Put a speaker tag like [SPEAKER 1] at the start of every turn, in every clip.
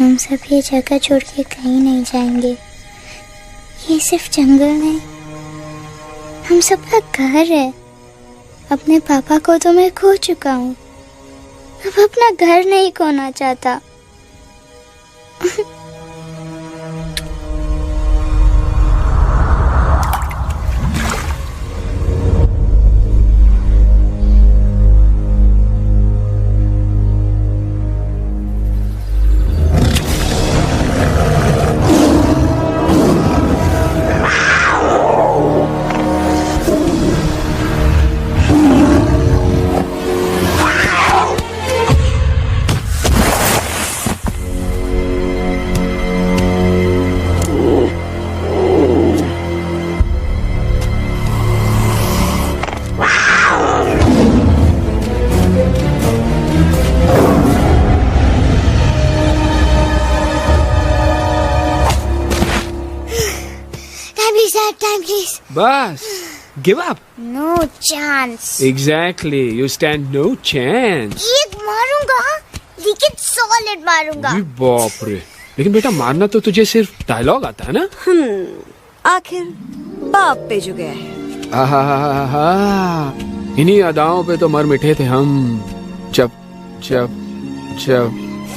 [SPEAKER 1] हम सब ये जगह छोड़ के कहीं नहीं जाएंगे। ये सिर्फ जंगल नहीं, हम सबका घर है। अपने पापा को तो मैं खो चुका हूँ, अब अपना घर नहीं खोना चाहता।
[SPEAKER 2] बस, give up.
[SPEAKER 1] No chance.
[SPEAKER 2] Exactly, you stand no chance.
[SPEAKER 1] एक मारूंगा, लेकिन सॉलिड मारूंगा।
[SPEAKER 2] अरे बाप रे, लेकिन बेटा मारना तो तुझे सिर्फ डायलॉग आता है ना?
[SPEAKER 3] आखिर बाप पे जो गया है।
[SPEAKER 2] आहा, इन्हीं अदाओं पे तो मर मिटे थे हम। जब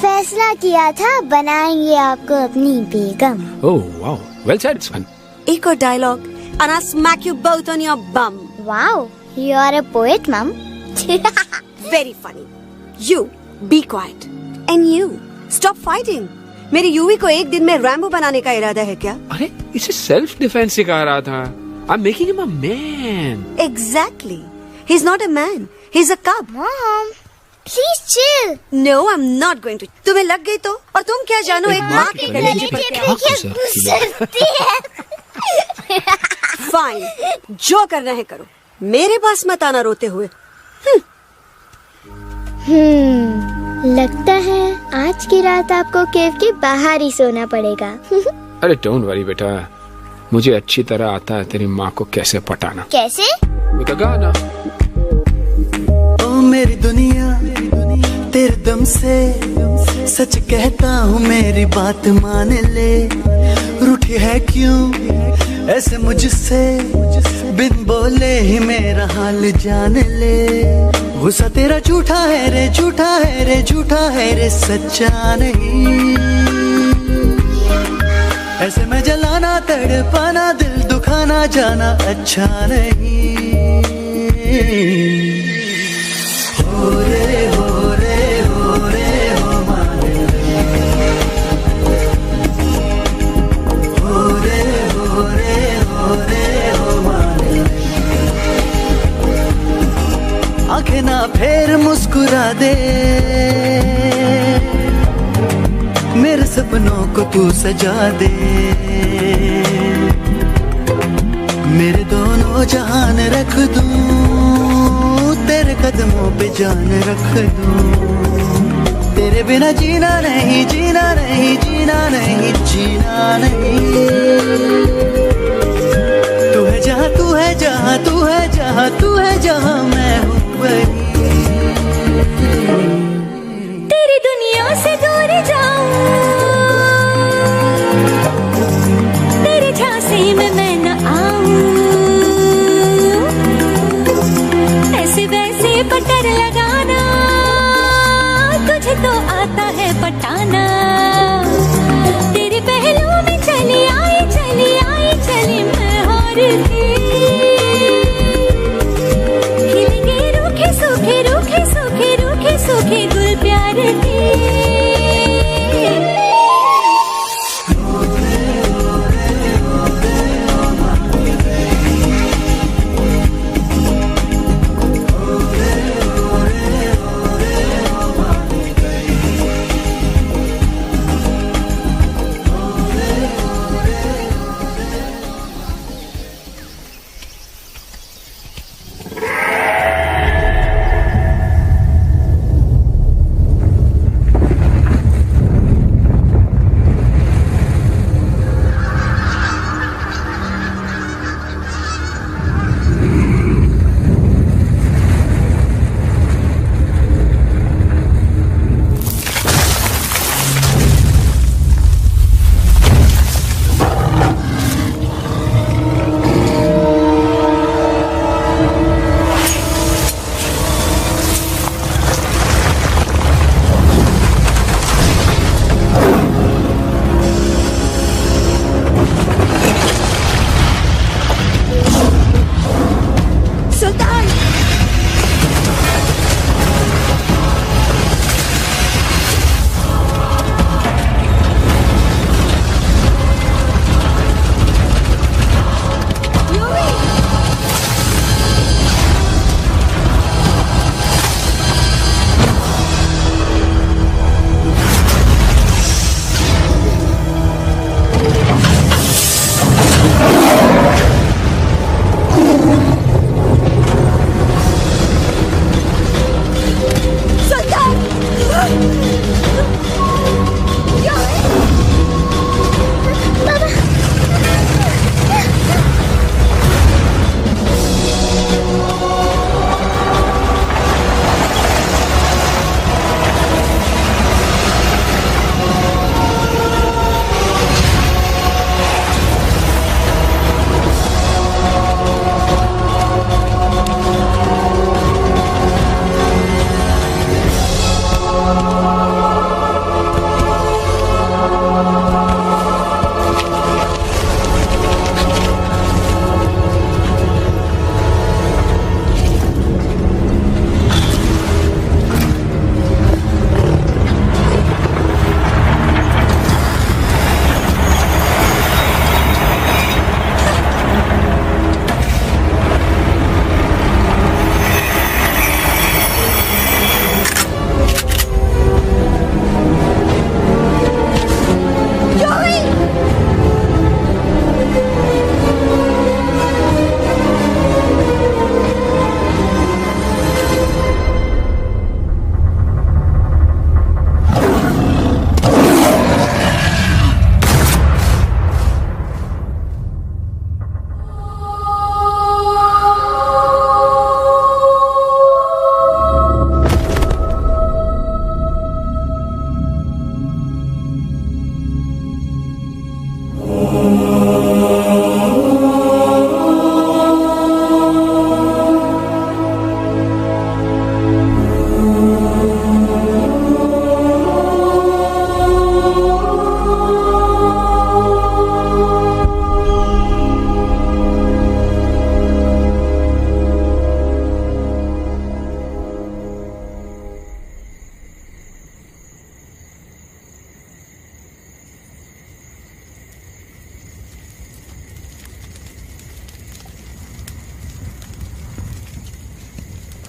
[SPEAKER 1] फैसला किया था बनाएंगे आपको अपनी बेगम।
[SPEAKER 2] ओह वाओ, वेल सेड सन।
[SPEAKER 3] एक और dialogue and I'll smack you both on your bum.
[SPEAKER 1] Wow, you are a poet, Mom.
[SPEAKER 3] Very funny. You be quiet and you stop fighting. मेरी यूवी को एक दिन में रैम्बो बनाने का इरादा है क्या?
[SPEAKER 2] अरे इसे सेल्फ डिफेंस सिखा रहा था। I'm making him a man.
[SPEAKER 3] Exactly. He's not a man. He's a cub.
[SPEAKER 1] Mom, please chill.
[SPEAKER 3] No, I'm not going to. तुम्हें लग गई तो? और तुम क्या जानो एक माँ के कलेजे पर क्या? फाइन, जो करना है करो, मेरे पास मत आना रोते हुए।
[SPEAKER 1] लगता है आज की रात आपको केव के बाहर ही सोना पड़ेगा।
[SPEAKER 2] अरे डोंट वरी बेटा, मुझे अच्छी तरह आता है तेरी माँ को कैसे पटाना।
[SPEAKER 1] कैसे?
[SPEAKER 2] With a गाना।
[SPEAKER 4] ओ मेरी दुनिया तेरे दम से सच कहता हूँ, मेरी बात मान ले। रूठी है क्यों ऐसे मुझसे, बिन बोले ही मेरा हाल जान ले। गुस्सा तेरा झूठा है रे, झूठा है रे, झूठा है रे, सच्चा नहीं। ऐसे में जलाना, तड़पाना, दिल दुखाना, जाना अच्छा नहीं। हो रे हो रे हो रे हो माने हो रे हो रे हो रे हो माने। आंखें ना फेर मुस्कुरा दे, मेरे सपनों को तू सजा दे। मेरे दोनों जहान रख दूं, तेरे कदमों पे जान रख दूं। तेरे बिना जीना नहीं, जीना नहीं, जीना नहीं, जीना नहीं। तू है जहाँ, तू है जहाँ, तू है जहाँ, तू है जहाँ, मैं हूँ वही।
[SPEAKER 5] तेरी दुनिया से दूर जाऊं, तेरे झांसे में मैं न आऊं। ऐसे वैसे पटर लगाना, तुझे तो आता है पटाना। तेरे पहलू में चली आई, चली आई, चली मैं हार के। खिलेंगे रूखे सूखे, रूखे सूखे, रूखे सूखे गुल प्यार के।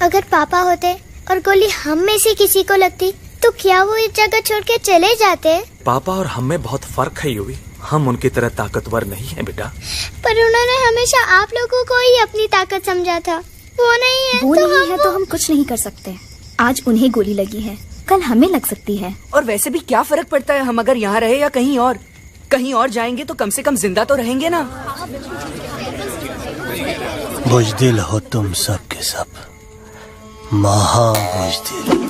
[SPEAKER 1] अगर पापा होते और गोली हम में से किसी को लगती तो क्या वो इस जगह छोड़ के चले जाते?
[SPEAKER 6] पापा और हम में बहुत फर्क है यूवी। हम उनकी तरह ताकतवर नहीं है बेटा।
[SPEAKER 1] पर उन्होंने हमेशा आप लोगों को ही अपनी ताकत समझा था। वो नहीं है
[SPEAKER 7] वो
[SPEAKER 1] तो
[SPEAKER 7] नहीं है तो हम कुछ नहीं कर सकते। आज उन्हें गोली लगी है, कल हमें लग सकती है।
[SPEAKER 8] और वैसे भी क्या फर्क पड़ता है हम अगर यहाँ रहे या कहीं और? कहीं और जाएंगे तो कम से कम जिंदा तो रहेंगे ना।
[SPEAKER 9] बुज़दिल हो तुम सब के सब, महा बुज़दिल।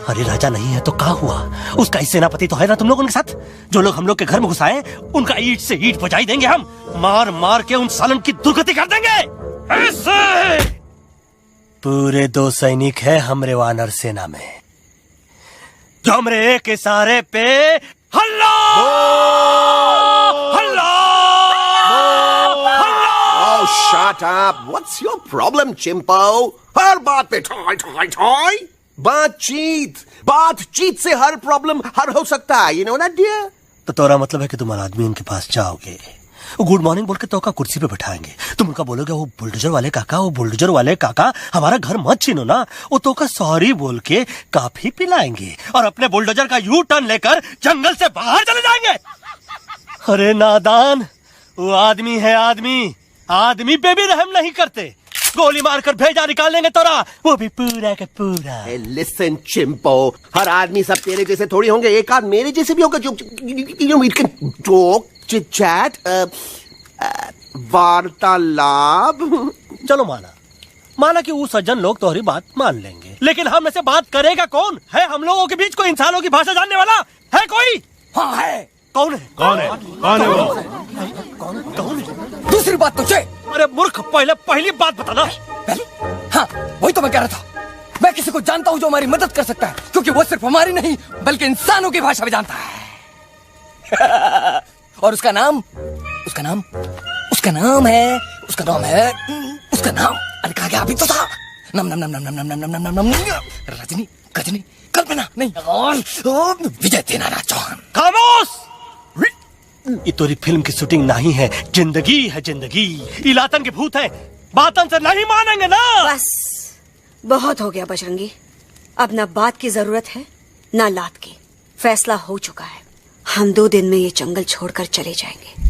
[SPEAKER 9] अरे राजा नहीं है तो क्या हुआ? उसका ही सेनापति तो है ना तुम लोग उनके साथ। जो लोग हम लोग के घर में घुसाए उनका ईंट से ईंट बजाई देंगे हम। मार मार के उन सालन की दुर्गति कर देंगे ऐसे। पूरे 2 सैनिक है हमरे वानर सेना में जो हमरे एक इशारे पे हल्ला हल्ला हल्ला।
[SPEAKER 10] Oh, shut up! What's your problem, चिंपो? हर बात पे ठॉय ठॉय ठॉय। बातचीत से हर प्रॉब्लम हल हो सकता है। You know that, dear?
[SPEAKER 9] तो तोरा मतलब है कि तुम आदमी उनके पास जाओगे, गुड मॉर्निंग बोल के तो का कुर्सी पे बैठाएंगे, तुम उनका बोलोगे वो बुलडोजर वाले काका हमारा घर मत छीनो ना। वो तो का सॉरी बोल के काफी पिलाएंगे और अपने बुलडोजर का यू टर्न लेकर जंगल से बाहर चले जाएंगे। अरे नादान, वो आदमी है आदमी पे भी रहम नहीं करते। गोली मारकर भेजा निकाल लेंगे तोरा, वो भी पूरा का पूरा।
[SPEAKER 10] Listen, चिंपो, हर आदमी सब तेरे जैसे थोड़ी होंगे। एक आध मेरे जैसे भी होगा जो जोक चिट-चैट वार्तालाप।
[SPEAKER 9] चलो माना कि वो सज्जन लोग तुम्हारी बात मान लेंगे, लेकिन हम ऐसे बात करेगा कौन है? हम लोगों के बीच कोई इंसानों की भाषा जानने वाला है कोई? हाँ है। कौन है वो?
[SPEAKER 8] दूसरी बात तो
[SPEAKER 9] अरे मूर्ख, पहली बात बताना।
[SPEAKER 8] पहले? हाँ, वही तो मैं कह रहा था। मैं किसी को जानता हूँ जो हमारी मदद कर सकता है, क्योंकि वो सिर्फ हमारी नहीं बल्कि इंसानों की भाषा भी जानता है। और उसका नाम है अरे कहा गया अभी तो था। नम रजनी गजनी कल्पना नहीं और विजय तेनालीराम चौहान।
[SPEAKER 9] खामोश! ये तोरी फिल्म की शूटिंग नहीं है, जिंदगी है जिंदगी। इलातन के भूत है, बातन से नहीं मानेंगे ना।
[SPEAKER 3] बस बहुत हो गया बजरंगी, अब ना बात की जरूरत है ना लात की। फैसला हो चुका है, हम 2 दिन में ये जंगल छोड़कर चले जाएंगे।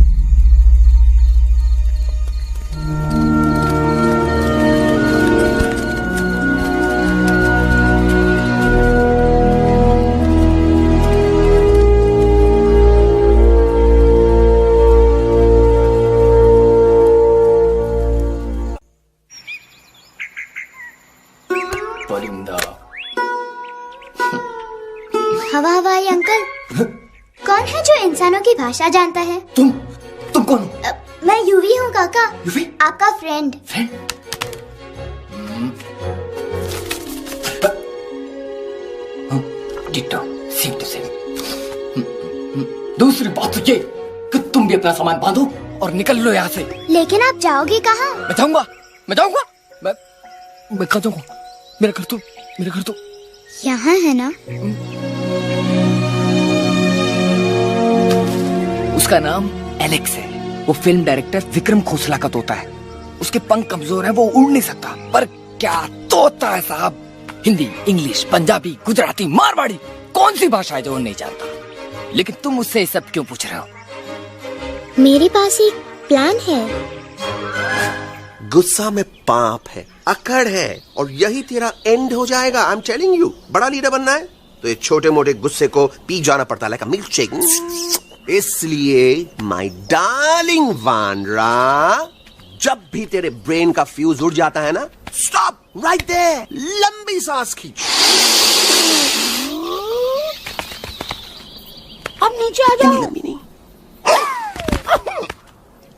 [SPEAKER 1] हवाई अंकल, कौन है जो इंसानों की भाषा जानता है?
[SPEAKER 8] तुम कौन हो?
[SPEAKER 1] मैं यूवी हूँ काका।
[SPEAKER 8] यूवी?
[SPEAKER 1] आपका friend.
[SPEAKER 8] Ditto, same to same. दूसरी बात तो ये कि तुम भी अपना सामान बांधो और निकल लो यहाँ से।
[SPEAKER 1] लेकिन आप जाओगे कहाँ?
[SPEAKER 8] मैं जाऊंगा मैं कहाँ जाऊंगा? मेरा घर तो
[SPEAKER 1] यहाँ है ना।
[SPEAKER 8] उसका नाम एलेक्स है। वो फिल्म डायरेक्टर विक्रम खोसला का तोता है। उसके पंख कमजोर हैं, वो उड़ नहीं सकता, पर क्या तोता है साहब। हिंदी, इंग्लिश, पंजाबी, गुजराती, मारवाड़ी, कौन सी भाषा है जो वो नहीं जानता? लेकिन तुम मुझसे सब क्यों पूछ रहे हो?
[SPEAKER 1] मेरे पास एक प्लान है।
[SPEAKER 10] गुस्सा में पाप है, अकड़ है, और यही तेरा एंड हो जाएगा। आई एम टेलिंग यू। बड़ा लीडर बनना है तो ये छोटे मोटे गुस्से को पी जाना पड़ता है, लाइक अ मिल्क शेक। इसलिए माय डार्लिंग वानरा, जब भी तेरे ब्रेन का फ्यूज उड़ जाता है ना, स्टॉप राइट देयर, लंबी सांस खींच।
[SPEAKER 1] अब नीचे आ जाओ।
[SPEAKER 10] लंबी नहीं।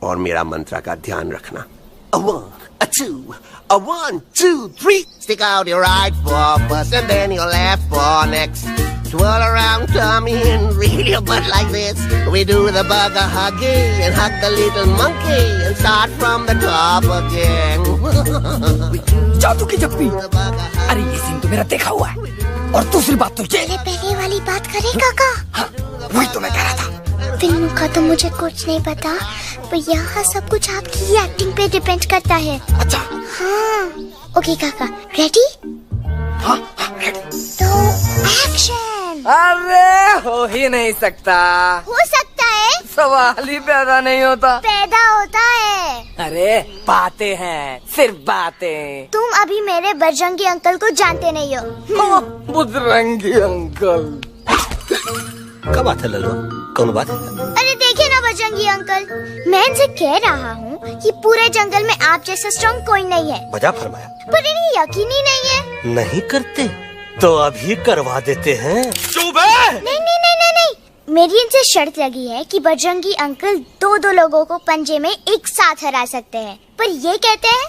[SPEAKER 10] और मेरा मंत्र का ध्यान रखना। A 1, a 2, a 1, 2, 3. Stick out your right paw first and then your left paw next. Twirl around tummy and reel your butt like this. We do the bugger huggy and hug the little monkey and start from the top again.
[SPEAKER 8] जादू की जप्पी। अरे ये scene तो मेरा देखा हुआ है। और दूसरी बात तो ये।
[SPEAKER 1] पहले वाली बात करें काका?
[SPEAKER 8] हाँ, वही तो मैं कह रहा था।
[SPEAKER 1] फिल्म का तो मुझे कुछ नहीं पता, पर यहाँ सब कुछ आपकी एक्टिंग पे डिपेंड करता है।
[SPEAKER 8] अच्छा।
[SPEAKER 1] हाँ, ओके काका, रेडी?
[SPEAKER 8] हाँ रेडी।
[SPEAKER 1] तो एक्शन।
[SPEAKER 8] अरे हो ही नहीं सकता।
[SPEAKER 1] हो सकता है।
[SPEAKER 8] सवाल ही पैदा नहीं होता।
[SPEAKER 1] पैदा होता है।
[SPEAKER 8] अरे बातें हैं, सिर्फ बातें।
[SPEAKER 1] तुम अभी मेरे बजरंगी अंकल को जानते नहीं हो।
[SPEAKER 8] बजरंगी अंकल।
[SPEAKER 9] क्या बात है लल्लू, कौन बात है?
[SPEAKER 1] अरे देखिए ना बजरंगी अंकल, मैं इनसे कह रहा हूँ कि पूरे जंगल में आप जैसा स्ट्रॉन्ग कोई नहीं है।
[SPEAKER 9] मजा फरमाया।
[SPEAKER 1] पर इन्हें यकीन ही नहीं है।
[SPEAKER 9] नहीं करते तो अभी करवा देते हैं।
[SPEAKER 1] नहीं नहीं नहीं नहीं नहीं, मेरी इनसे शर्त लगी है कि बजरंगी अंकल दो लोगों को पंजे में एक साथ हरा सकते हैं। पर ये कहते हैं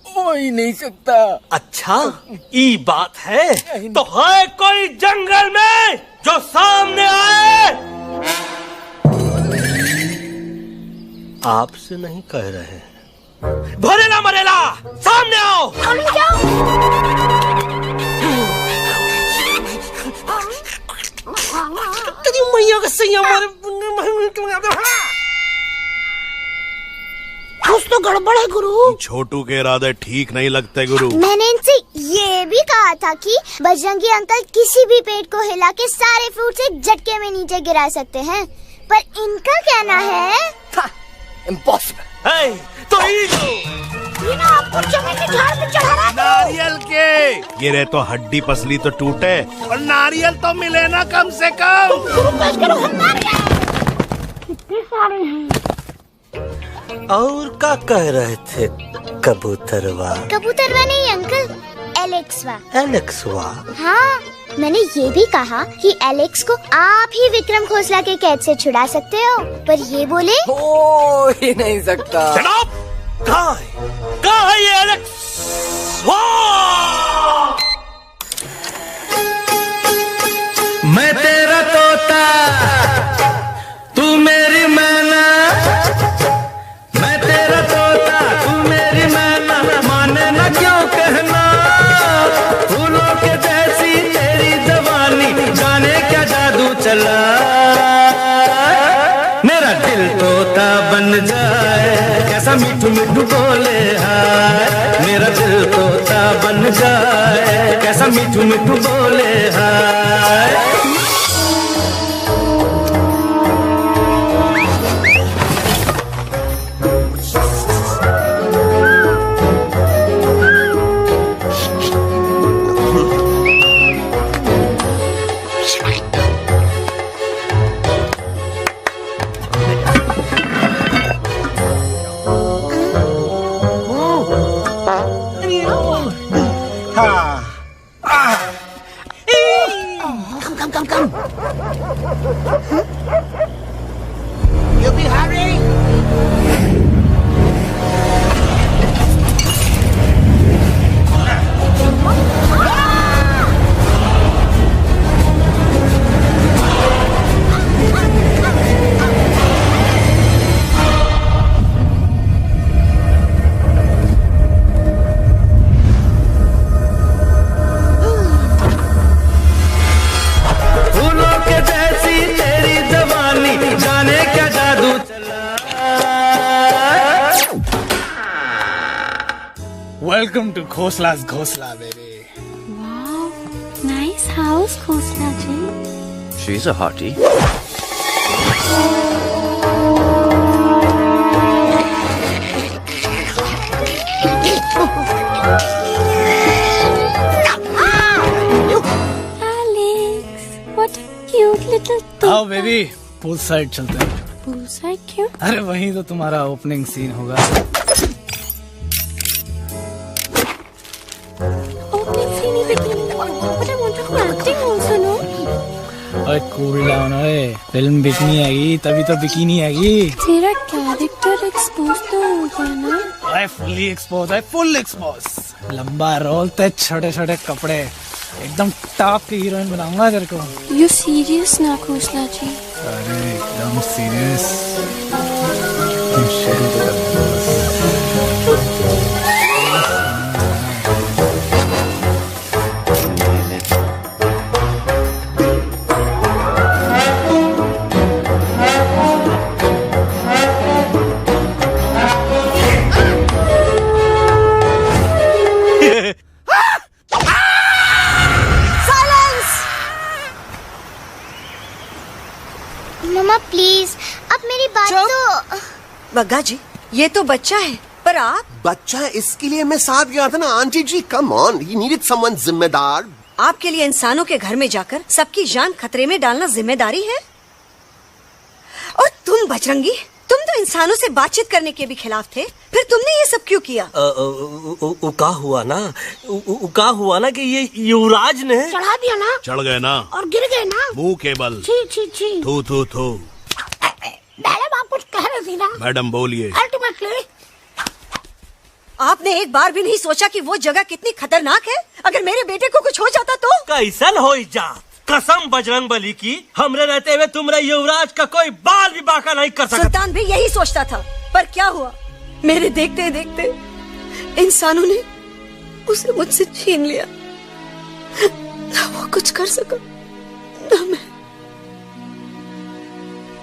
[SPEAKER 8] हो ही नहीं सकता।
[SPEAKER 9] अच्छा ये बात है तो है कोई जंगल में जो सामने आए? आपसे नहीं कह रहे, भरेला मरेला सामने आओ। तेरी मैया का सही हमारे कुछ तो गड़बड़ है गुरु।
[SPEAKER 11] छोटू के इरादे ठीक नहीं लगते गुरु।
[SPEAKER 1] मैंने इनसे ये भी कहा था कि बजरंगी अंकल किसी भी पेड़ को हिला के सारे फ्रूट एक झटके में नीचे गिरा सकते हैं, पर इनका कहना है
[SPEAKER 8] इम्पॉसिबल।
[SPEAKER 9] तो
[SPEAKER 1] आपको चने के झाड़ पे चढ़ा रहा है।
[SPEAKER 11] नारियल के गिरे तो हड्डी पसली तो टूटे और नारियल तो मिले ना कम से कम।
[SPEAKER 9] और क्या कह रहे थे कबूतरवा?
[SPEAKER 1] कबूतरवा नहीं अंकल, एलेक्सवा।
[SPEAKER 9] एलेक्सवा?
[SPEAKER 1] हाँ, मैंने ये भी कहा कि एलेक्स को आप ही विक्रम खोसला के कैद से छुड़ा सकते हो, पर ये बोले
[SPEAKER 8] हो ही नहीं सकता।
[SPEAKER 9] कहाँ है ये एलेक्स? मैं तेरा तोता, तू मेरी मैना। मैं तेरा तोता, तू मेरी मैना। माने ना क्यों कहना, फूलों के जैसी तेरी जवानी, जाने क्या जादू चला। मेरा दिल तोता बन जाए, कैसा मीठू मीठू बोले हाय। मेरा दिल तोता बन जाए, कैसा मीठू मीठू बोले हाय।
[SPEAKER 12] Welcome to Khosla's Ghosla, baby.
[SPEAKER 5] Wow, nice house, Khosla ji.
[SPEAKER 13] She's a hottie.
[SPEAKER 5] Alex, what a cute little dog.
[SPEAKER 12] आओ बेबी, पूल साइड चलते हैं।
[SPEAKER 5] पूल साइड क्यों?
[SPEAKER 12] अरे वहीं तो तुम्हारा ओपनिंग सीन होगा। कूल डाउन, फिल्म बिकनी आएगी तभी तो बिकिनी आएगी।
[SPEAKER 5] तेरा कैरेक्टर एक्सपोज तो हो गया ना?
[SPEAKER 12] Fully expose, full expose. लंबा रोल थे, छोटे छोटे कपड़े, एकदम टॉप की हीरोइन बनाऊंगा तेरे को।
[SPEAKER 5] यू सीरियस ना खोसला जी?
[SPEAKER 12] अरे एकदम सीरियस।
[SPEAKER 3] बग्गा जी, ये तो बच्चा है, पर आप?
[SPEAKER 10] बच्चा है इसके लिए मैं साथ गया था ना aunty ji. Come on, he needed someone जिम्मेदार।
[SPEAKER 3] आपके लिए इंसानों के घर में जाकर सबकी जान खतरे में डालना जिम्मेदारी है? और तुम बजरंगी, तुम तो इंसानों से बातचीत करने के भी खिलाफ थे, फिर तुमने ये सब क्यों किया?
[SPEAKER 9] का हुआ ना कि ये युवराज ने
[SPEAKER 11] चढ़ा दिया ना, चढ़ गए ना
[SPEAKER 14] और गिर गए ना,
[SPEAKER 11] मुंह के बल।
[SPEAKER 14] छी छी छी।
[SPEAKER 11] थू थू थू।
[SPEAKER 14] मैडम आप कुछ कह रही थी ना?
[SPEAKER 11] मैडम बोलिए।
[SPEAKER 14] अल्टीमेटली
[SPEAKER 3] आपने एक बार भी नहीं सोचा कि वो जगह कितनी खतरनाक है? अगर मेरे बेटे को कुछ हो जाता तो?
[SPEAKER 9] कैसन हो जा, कसम बजरंग बली की, हमरे रहते हुए तुमरे युवराज का कोई बाल भी बाका नहीं कर सकता।
[SPEAKER 3] सुल्तान भी यही सोचता था, पर क्या हुआ, मेरे देखते देखते इंसानों ने उसे मुझसे छीन लिया। ना वो कुछ कर सका, ना मैं।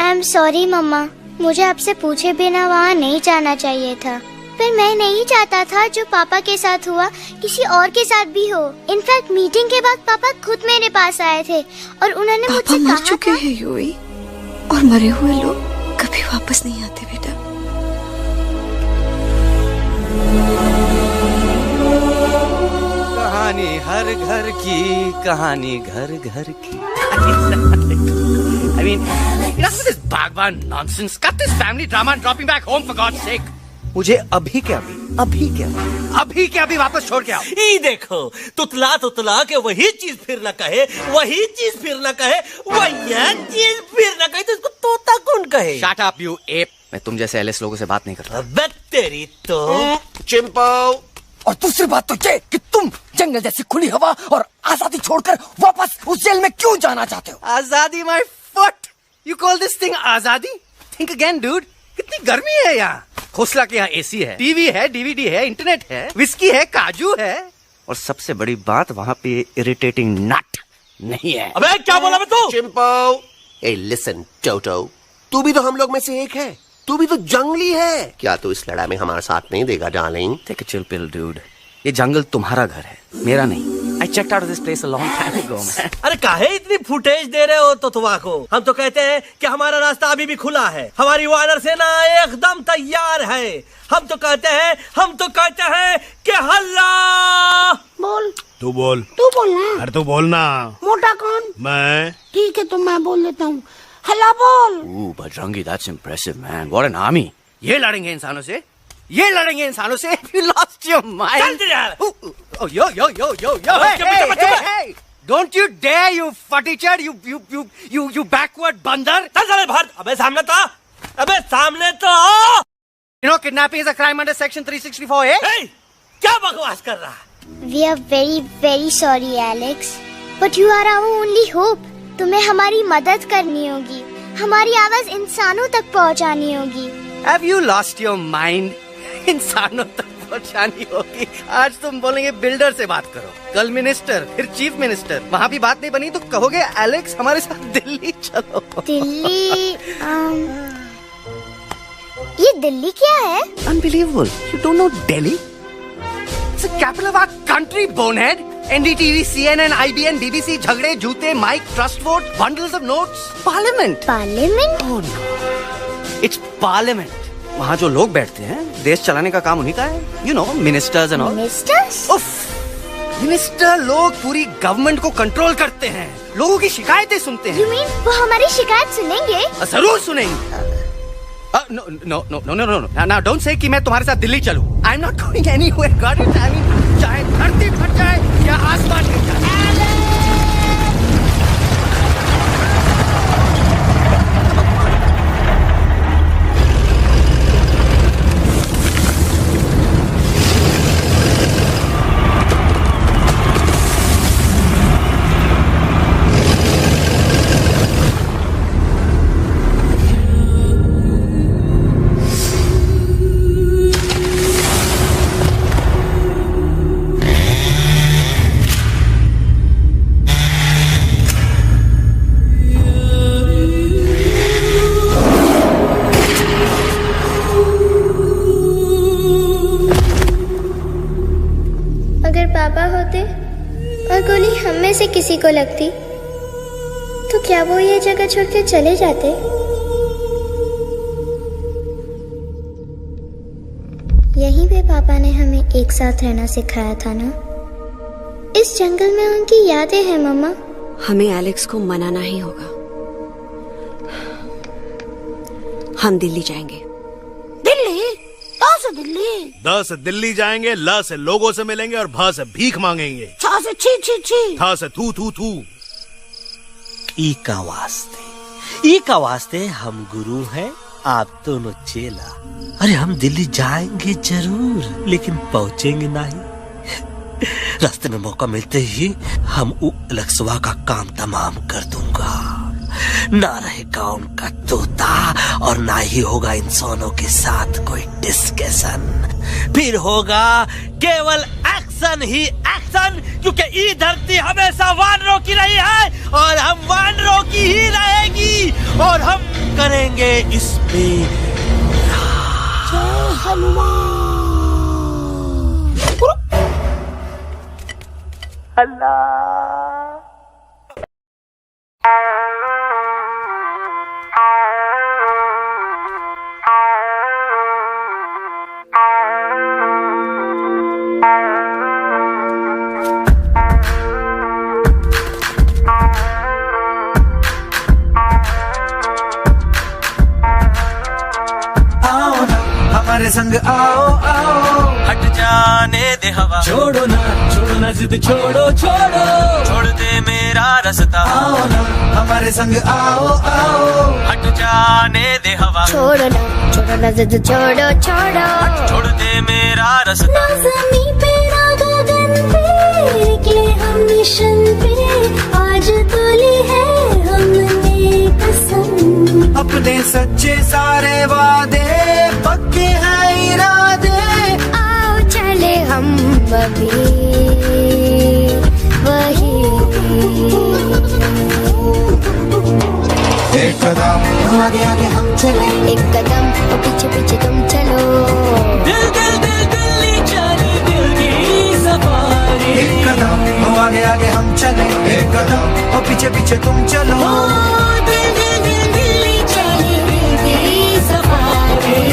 [SPEAKER 1] आई एम सॉरी मम्मा, मुझे आपसे पूछे बिना वहाँ नहीं जाना चाहिए था, पर मैं नहीं चाहता था जो पापा के साथ हुआ किसी और के साथ भी हो। इनफैक्ट मीटिंग के बाद पापा खुद मेरे पास आए थे और उन्होंने मुझसे कहा
[SPEAKER 3] मर चुके हैं यूई, और मरे हुए लोग कभी वापस नहीं आते बेटा।
[SPEAKER 13] कहानी हर घर की, कहानी घर घर की। I mean, enough of this Bhagwan nonsense. Cut this family drama and drop me back home for God's sake. मुझे अभी के अभी वापस छोड़ के आओ।
[SPEAKER 9] ये देखो, तुतला तुतला के वही चीज फिर न कहे, वही चीज फिर न कहे, वही चीज फिर न कहे, तो इसको तोता कौन कहे?
[SPEAKER 13] Shut up, you ape. मैं तुम जैसे एलिस लोगों से बात नहीं करता।
[SPEAKER 9] अबे तेरी तो
[SPEAKER 10] चिंपो।
[SPEAKER 8] और दूसरी बात तो ये कि तुम जंगल जैसी खुली हवा और आजादी छोड़कर वापस उस जेल में क्यों जाना चाहते हो?
[SPEAKER 13] आजादी my foot. You call this thing आजादी? Think again, dude. कितनी गर्मी है यहाँ। खोसला के यहाँ एसी है, टीवी है, डीवीडी है, इंटरनेट है, विस्की है, काजू है, और सबसे बड़ी बात वहाँ पे इरिटेटिंग नट नहीं है।
[SPEAKER 9] अबे क्या बोला मैं तू?
[SPEAKER 10] चिंपो, ए लिसन टोटो, तू भी तो हम लोग में से एक है, तू भी तो जंगली है। क्या तू इस लड़ाई में हमारा साथ नहीं देगा darling?
[SPEAKER 13] Take a chill pill, dude. ये जंगल तुम्हारा घर है, मेरा नहीं। I checked out of this place a long time ago, man.
[SPEAKER 9] अरे काहे इतनी फुटेज दे रहे हो तुतवा को? हम तो कहते हैं कि हमारा रास्ता अभी भी खुला है, हमारी वानर सेना एकदम तैयार है। हम तो कहते हैं कि हल्ला।
[SPEAKER 14] बोल।
[SPEAKER 11] तू बोल।
[SPEAKER 14] तू बोलना।
[SPEAKER 11] अरे तू बोलना।
[SPEAKER 14] मोटा कौन?
[SPEAKER 11] मैं।
[SPEAKER 14] ठीक है, तो मैं बोल लेता हूँ। हल्ला बोल।
[SPEAKER 13] Ooh, Bajrangi, that's impressive, man. What an army. ये लड़ेंगे इंसानों से? ये लड़ेंगे इंसानों से? You lost your mind. Oh, yo. Hey. Don't you dare, you futichard, you backward बंदर.
[SPEAKER 9] चल बाहर। अबे सामने तो।
[SPEAKER 13] You know, kidnapping is a crime under section 364A.
[SPEAKER 9] Hey, क्या बकवास कर रहा है?
[SPEAKER 1] We are very very sorry Alex, but you are our only hope. तुम्हें हमारी मदद करनी होगी, हमारी आवाज इंसानों तक पहुंचानी होगी।
[SPEAKER 13] Have you lost your mind? इंसानों तक पहुंचानी होगी। आज तुम बोलेंगे बिल्डर से बात करो, कल मिनिस्टर, फिर चीफ मिनिस्टर, वहाँ भी बात नहीं बनी तो कहोगे एलेक्स हमारे साथ दिल्ली चलो।
[SPEAKER 1] दिल्ली? ये दिल्ली क्या है?
[SPEAKER 13] Unbelievable. You don't know Delhi? It's the capital of our country, bonehead. NDTV, CNN, IBN, BBC, झगड़े, जूते, mike, trust vote, bundles of notes. Parliament.
[SPEAKER 1] Parliament?
[SPEAKER 13] Oh no. It's Parliament. वहाँ जो लोग बैठते हैं, देश चलाने का काम उन्हीं का है। You know, ministers and all.
[SPEAKER 1] Ministers?
[SPEAKER 13] उफ, मिनिस्टर लोग पूरी गवर्नमेंट को कंट्रोल करते हैं, लोगों की शिकायतें सुनते हैं।
[SPEAKER 1] You mean वो हमारी शिकायत सुनेंगे?
[SPEAKER 13] जरूर सुनेंगे। No. Now don't say कि मैं तुम्हारे साथ दिल्ली चलूं. I'm not going anywhere. Got it? I mean, चाहे धरती फट जाए या आसमान गिर जाए।
[SPEAKER 1] से किसी को लगती तो क्या वो ये जगह छोड़ के चले जाते? यहीं पे पापा ने हमें एक साथ रहना सिखाया था ना। इस जंगल में उनकी यादें हैं मम्मा।
[SPEAKER 3] हमें एलेक्स को मनाना ही होगा। हम दिल्ली जाएंगे।
[SPEAKER 14] दिल्ली? कहाँ से दिल्ली?
[SPEAKER 11] द से दिल्ली जाएंगे, ल से लोगों से मिलेंगे और भ से भीख मांगेंगे,
[SPEAKER 14] छ से छी छी छी,
[SPEAKER 11] थ से थू थू थू।
[SPEAKER 9] ई का वास्ते हम गुरु हैं, आप दोनों चेला। अरे हम दिल्ली जाएंगे जरूर, लेकिन पहुंचेंगे नहीं। रास्ते में मौका मिलते ही हम अलक्सवा का काम तमाम कर दूंगा। ना रहेगा उनका तोता और ना ही होगा इंसानों के साथ कोई डिस्कशन। फिर होगा केवल एक्शन ही एक्शन, क्योंकि ये धरती हमेशा वानरों की रही है और हम वानरों की ही रहेगी, और हम करेंगे इस पे
[SPEAKER 4] हमारे संग आओ आओ, हट जाने दे हवा, छोड़ो ना जिद, छोड़ो छोड़ दे मेरा रास्ता। आओ ना हमारे संग आओ आओ, हट जाने दे हवा,
[SPEAKER 1] छोड़ो ना जिद, छोड़
[SPEAKER 4] दे मेरा रास्ता।
[SPEAKER 5] ज़मीं पे ना गगन पे, निकले हम मिशन पे, आज तोली है हमने कसम।
[SPEAKER 4] अपने सच्चे सारे वादे पक्के हैं इरादे,
[SPEAKER 1] आओ चले हम अभी वही।
[SPEAKER 4] एक कदम आगे आगे हम चले,
[SPEAKER 1] एक कदम और पीछे पीछे तुम चलो।
[SPEAKER 4] दिल्ली चले दिल की सफारी। एक कदम आगे आगे हम चले, एक कदम और पीछे पीछे तुम चलो।
[SPEAKER 5] दिल्ली चले दिल की सफारी।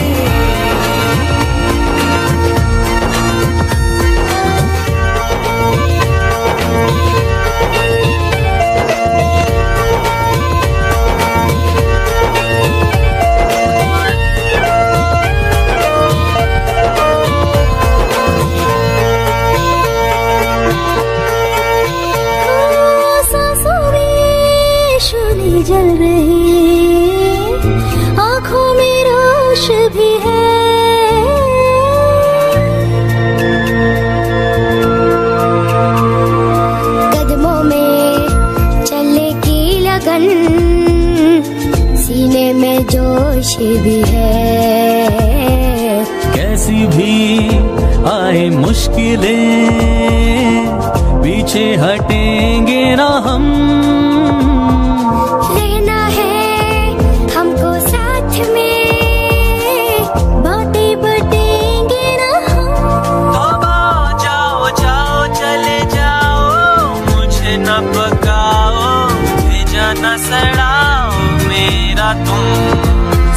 [SPEAKER 5] जल रही आँखों में रोश भी है, कदमों में चले की लगन, सीने में जोश भी है।
[SPEAKER 4] कैसी भी आए मुश्किलें, पीछे हटेंगे ना हम,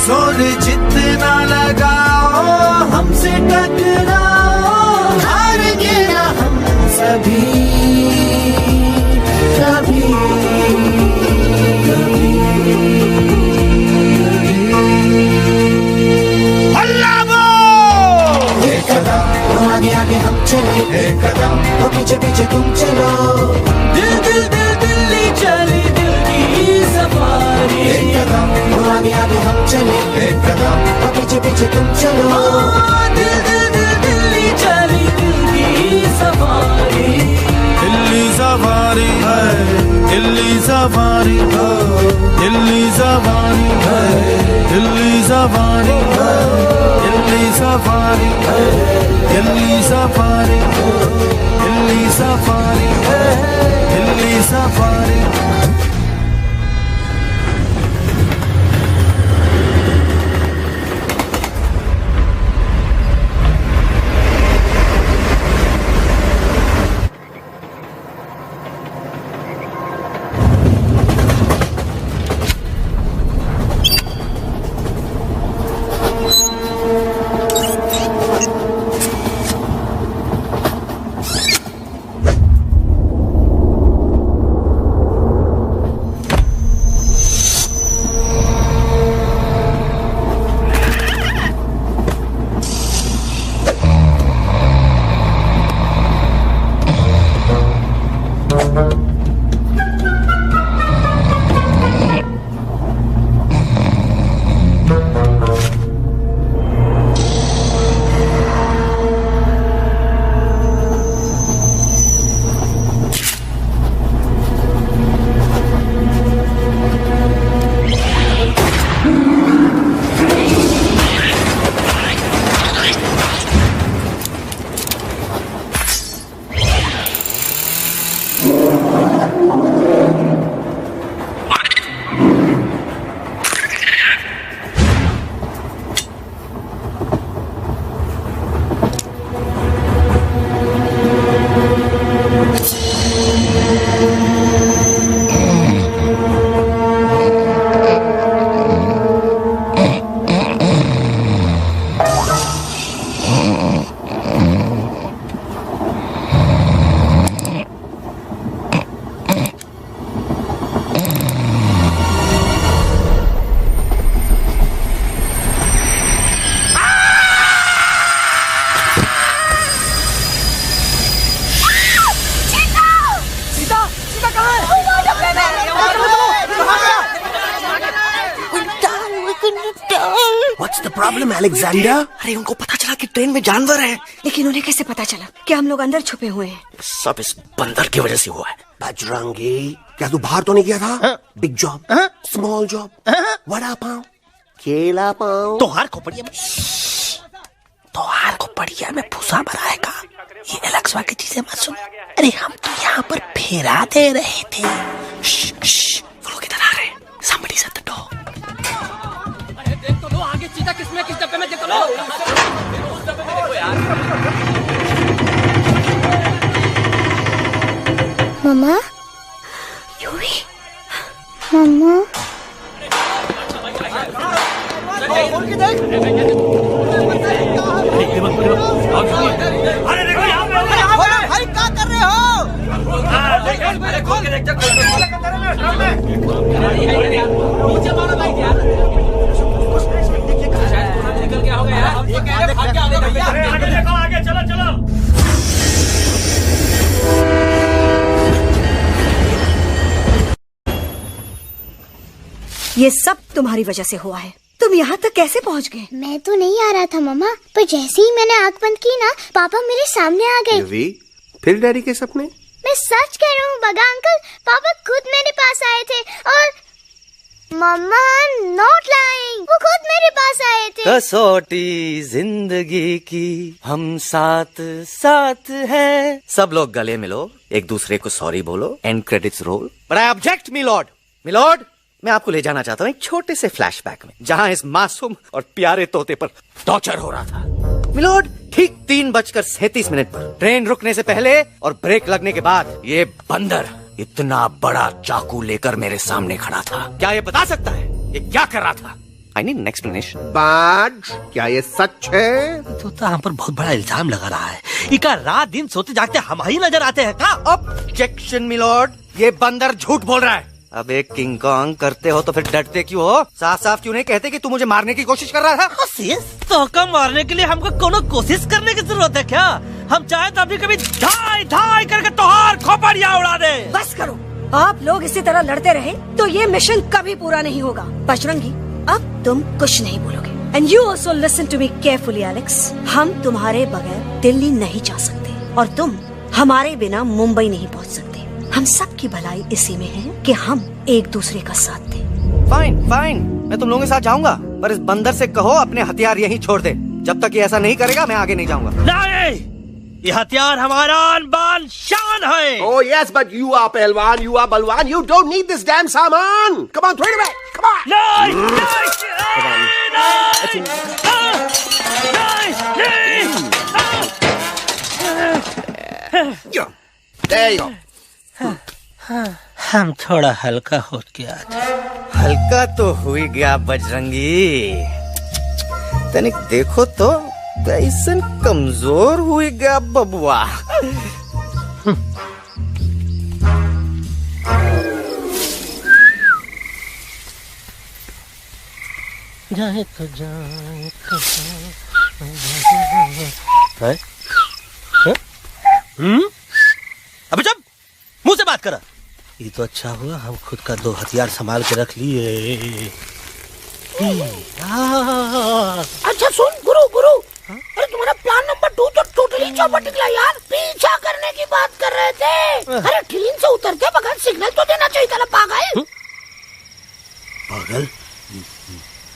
[SPEAKER 4] जोर जितना लगाओ हमसे टकराओ, हारेंगे ना हम सभी कभी कभी। अल्लाह वो एक कदम आगे आगे हम चले, एक कदम और पीछे पीछे तुम चलो। दिल्ली चली दिल की सफारी। एक कदम आगे आगे हम चले, एक कदम और पीछे पीछे तुम चलो। दिल्ली चली दिल की सफारी। दिल्ली सफारी है, दिल्ली सफारी है, दिल्ली सफारी है, दिल्ली सफारी है, दिल्ली सफारी है, दिल्ली सफारी है, दिल्ली सफारी है, Delhi safari.
[SPEAKER 9] What's the problem, Alexander?
[SPEAKER 13] अरे उनको पता चला कि ट्रेन में जानवर है।
[SPEAKER 3] लेकिन उन्हें कैसे पता चला कि हम लोग अंदर छुपे हुए हैं?
[SPEAKER 13] सब इस बंदर की वजह से हुआ है।
[SPEAKER 10] बजरंगी, क्या तू बाहर तो नहीं गया था? Big job, small job, vada pav, केला पाव।
[SPEAKER 9] तोहार खोपड़िया में भूसा भराएगा। ये एलेक्सा की चीजें मत सुन। अरे हम तो यहाँ पर फेरा दे रहे थे।
[SPEAKER 13] वो लोग इधर आ रहे हैं। Somebody's at the door.
[SPEAKER 8] अरे देख तो लो आगे सीधा किसमें किस डब्बे में, देख तो लो। उस डब्बे में देखो यार।
[SPEAKER 1] मम्मा,
[SPEAKER 3] यूवी,
[SPEAKER 1] मम्मा,
[SPEAKER 9] अरे देखो यहाँ पे
[SPEAKER 14] भाई क्या कर रहे हो?
[SPEAKER 8] अरे खोल के देख, नीचे मारो लाइट यार। निकल गया होगा यार। ये कह रहे भाग के आगे भैया।
[SPEAKER 9] आगे देखो, आगे चलो चलो।
[SPEAKER 3] ये सब तुम्हारी वजह से हुआ है। तुम यहाँ तक कैसे पहुँच गए?
[SPEAKER 1] मैं तो नहीं आ रहा था मम्मा, पर जैसे ही मैंने आँख बंद की ना, पापा मेरे सामने आ गए।
[SPEAKER 10] यूवी, फिर डैडी के सपने?
[SPEAKER 1] मैं सच कह रहा हूँ बगा अंकल, पापा खुद मेरे पास आए थे और मम्मा नॉट लाइंग, वो खुद मेरे पास आए थे।
[SPEAKER 13] कसौटी जिंदगी की हम साथ साथ हैं। सब लोग गले मिलो, एक दूसरे को सॉरी बोलो, and credits roll. But I object milord, मैं आपको ले जाना चाहता हूँ एक छोटे से फ्लैशबैक में, जहाँ इस मासूम और प्यारे तोते पर टॉर्चर हो रहा था। मिलोड, ठीक 3:37 पर ट्रेन रुकने से पहले और ब्रेक लगने के बाद ये बंदर इतना बड़ा चाकू लेकर मेरे सामने खड़ा था। क्या ये बता सकता है ये क्या कर रहा था? I need an explanation.
[SPEAKER 10] बाज, क्या ये सच है?
[SPEAKER 9] तो हम पर बहुत बड़ा इल्जाम लगा रहा है। इका रात दिन सोते जागते हम ही नजर आते हैं का?
[SPEAKER 13] ऑब्जेक्शन मिलोड, ये बंदर झूठ बोल रहा है। अब एक किंग कॉन्ग करते हो तो फिर डरते क्यों हो? साफ साफ क्यों नहीं कहते कि तू मुझे मारने की कोशिश कर रहा था?
[SPEAKER 9] तो कम मारने के लिए हमको कोनो कोशिश करने की जरूरत है क्या? हम चाहे तो अभी कभी धाई धाई करके तोहार खोपड़िया उड़ा दे।
[SPEAKER 3] बस करो, आप लोग इसी तरह लड़ते रहे तो ये मिशन कभी पूरा नहीं होगा। बजरंगी, अब तुम कुछ नहीं बोलोगे। And you also listen to me carefully Alex. हम तुम्हारे बगैर दिल्ली नहीं जा सकते और तुम हमारे बिना मुंबई नहीं पहुंच सकते। हम सब की भलाई इसी में है कि हम एक दूसरे का साथ दें।
[SPEAKER 13] फाइन, मैं तुम लोगों के साथ जाऊंगा, पर इस बंदर से कहो अपने हथियार यहीं छोड़ दे। जब तक ये ऐसा नहीं करेगा मैं आगे नहीं जाऊंगा।
[SPEAKER 9] नहीं, ये हथियार हमारा आन बान शान है।
[SPEAKER 10] Oh yes, but you are पहलवान, you are बलवान, you don't need this damn सामान. Come on, throw it away. Come on. There you go.
[SPEAKER 9] हम थोड़ा हल्का हो गया।
[SPEAKER 13] हल्का तो हुई गया बजरंगी, तनिक देखो तो कैसन कमजोर हुई गया बबुआ।
[SPEAKER 9] जाए तो जाए अबे जब मुंह से बात करा। ये तो अच्छा हुआ हम खुद का 2 हथियार संभाल के रख लिए।
[SPEAKER 14] अच्छा सुन गुरु, अरे तुम्हारा प्लान नंबर 2 तो टोटली चौपट निकला यार। पीछा करने की बात कर रहे थे। अरे ट्रेन से उतरते बगैर सिग्नल तो देना चाहिए था। पागल
[SPEAKER 9] पागल